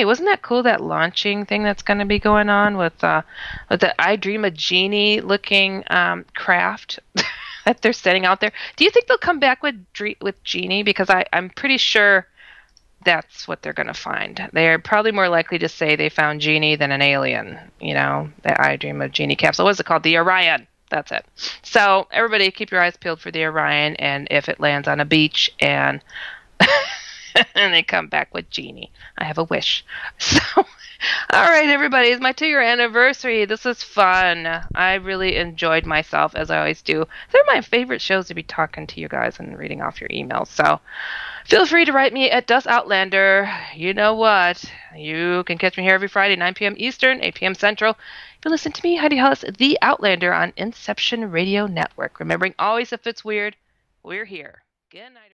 wasn't that cool, that launching thing that's going to be going on with the I Dream a Genie looking craft that they're setting out there? Do you think they'll come back with Genie? Because I'm pretty sure that's what they're going to find. They're probably more likely to say they found Genie than an alien. The I Dream of Genie capsule. What's it called? The Orion. That's it. So everybody keep your eyes peeled for the Orion, and if it lands on a beach and and they come back with Genie, I have a wish. So, all right, everybody, it's my 2-year anniversary. This is fun. I really enjoyed myself, as I always do. They're my favorite shows to be talking to you guys and reading off your emails. So feel free to write me at Dust Outlander. You know what? You can catch me here every Friday, 9 p.m. Eastern, 8 p.m. Central. You can listen to me, Heidi Hollis, the Outlander on Inception Radio Network. Remembering always, if it's weird, we're here. Good night.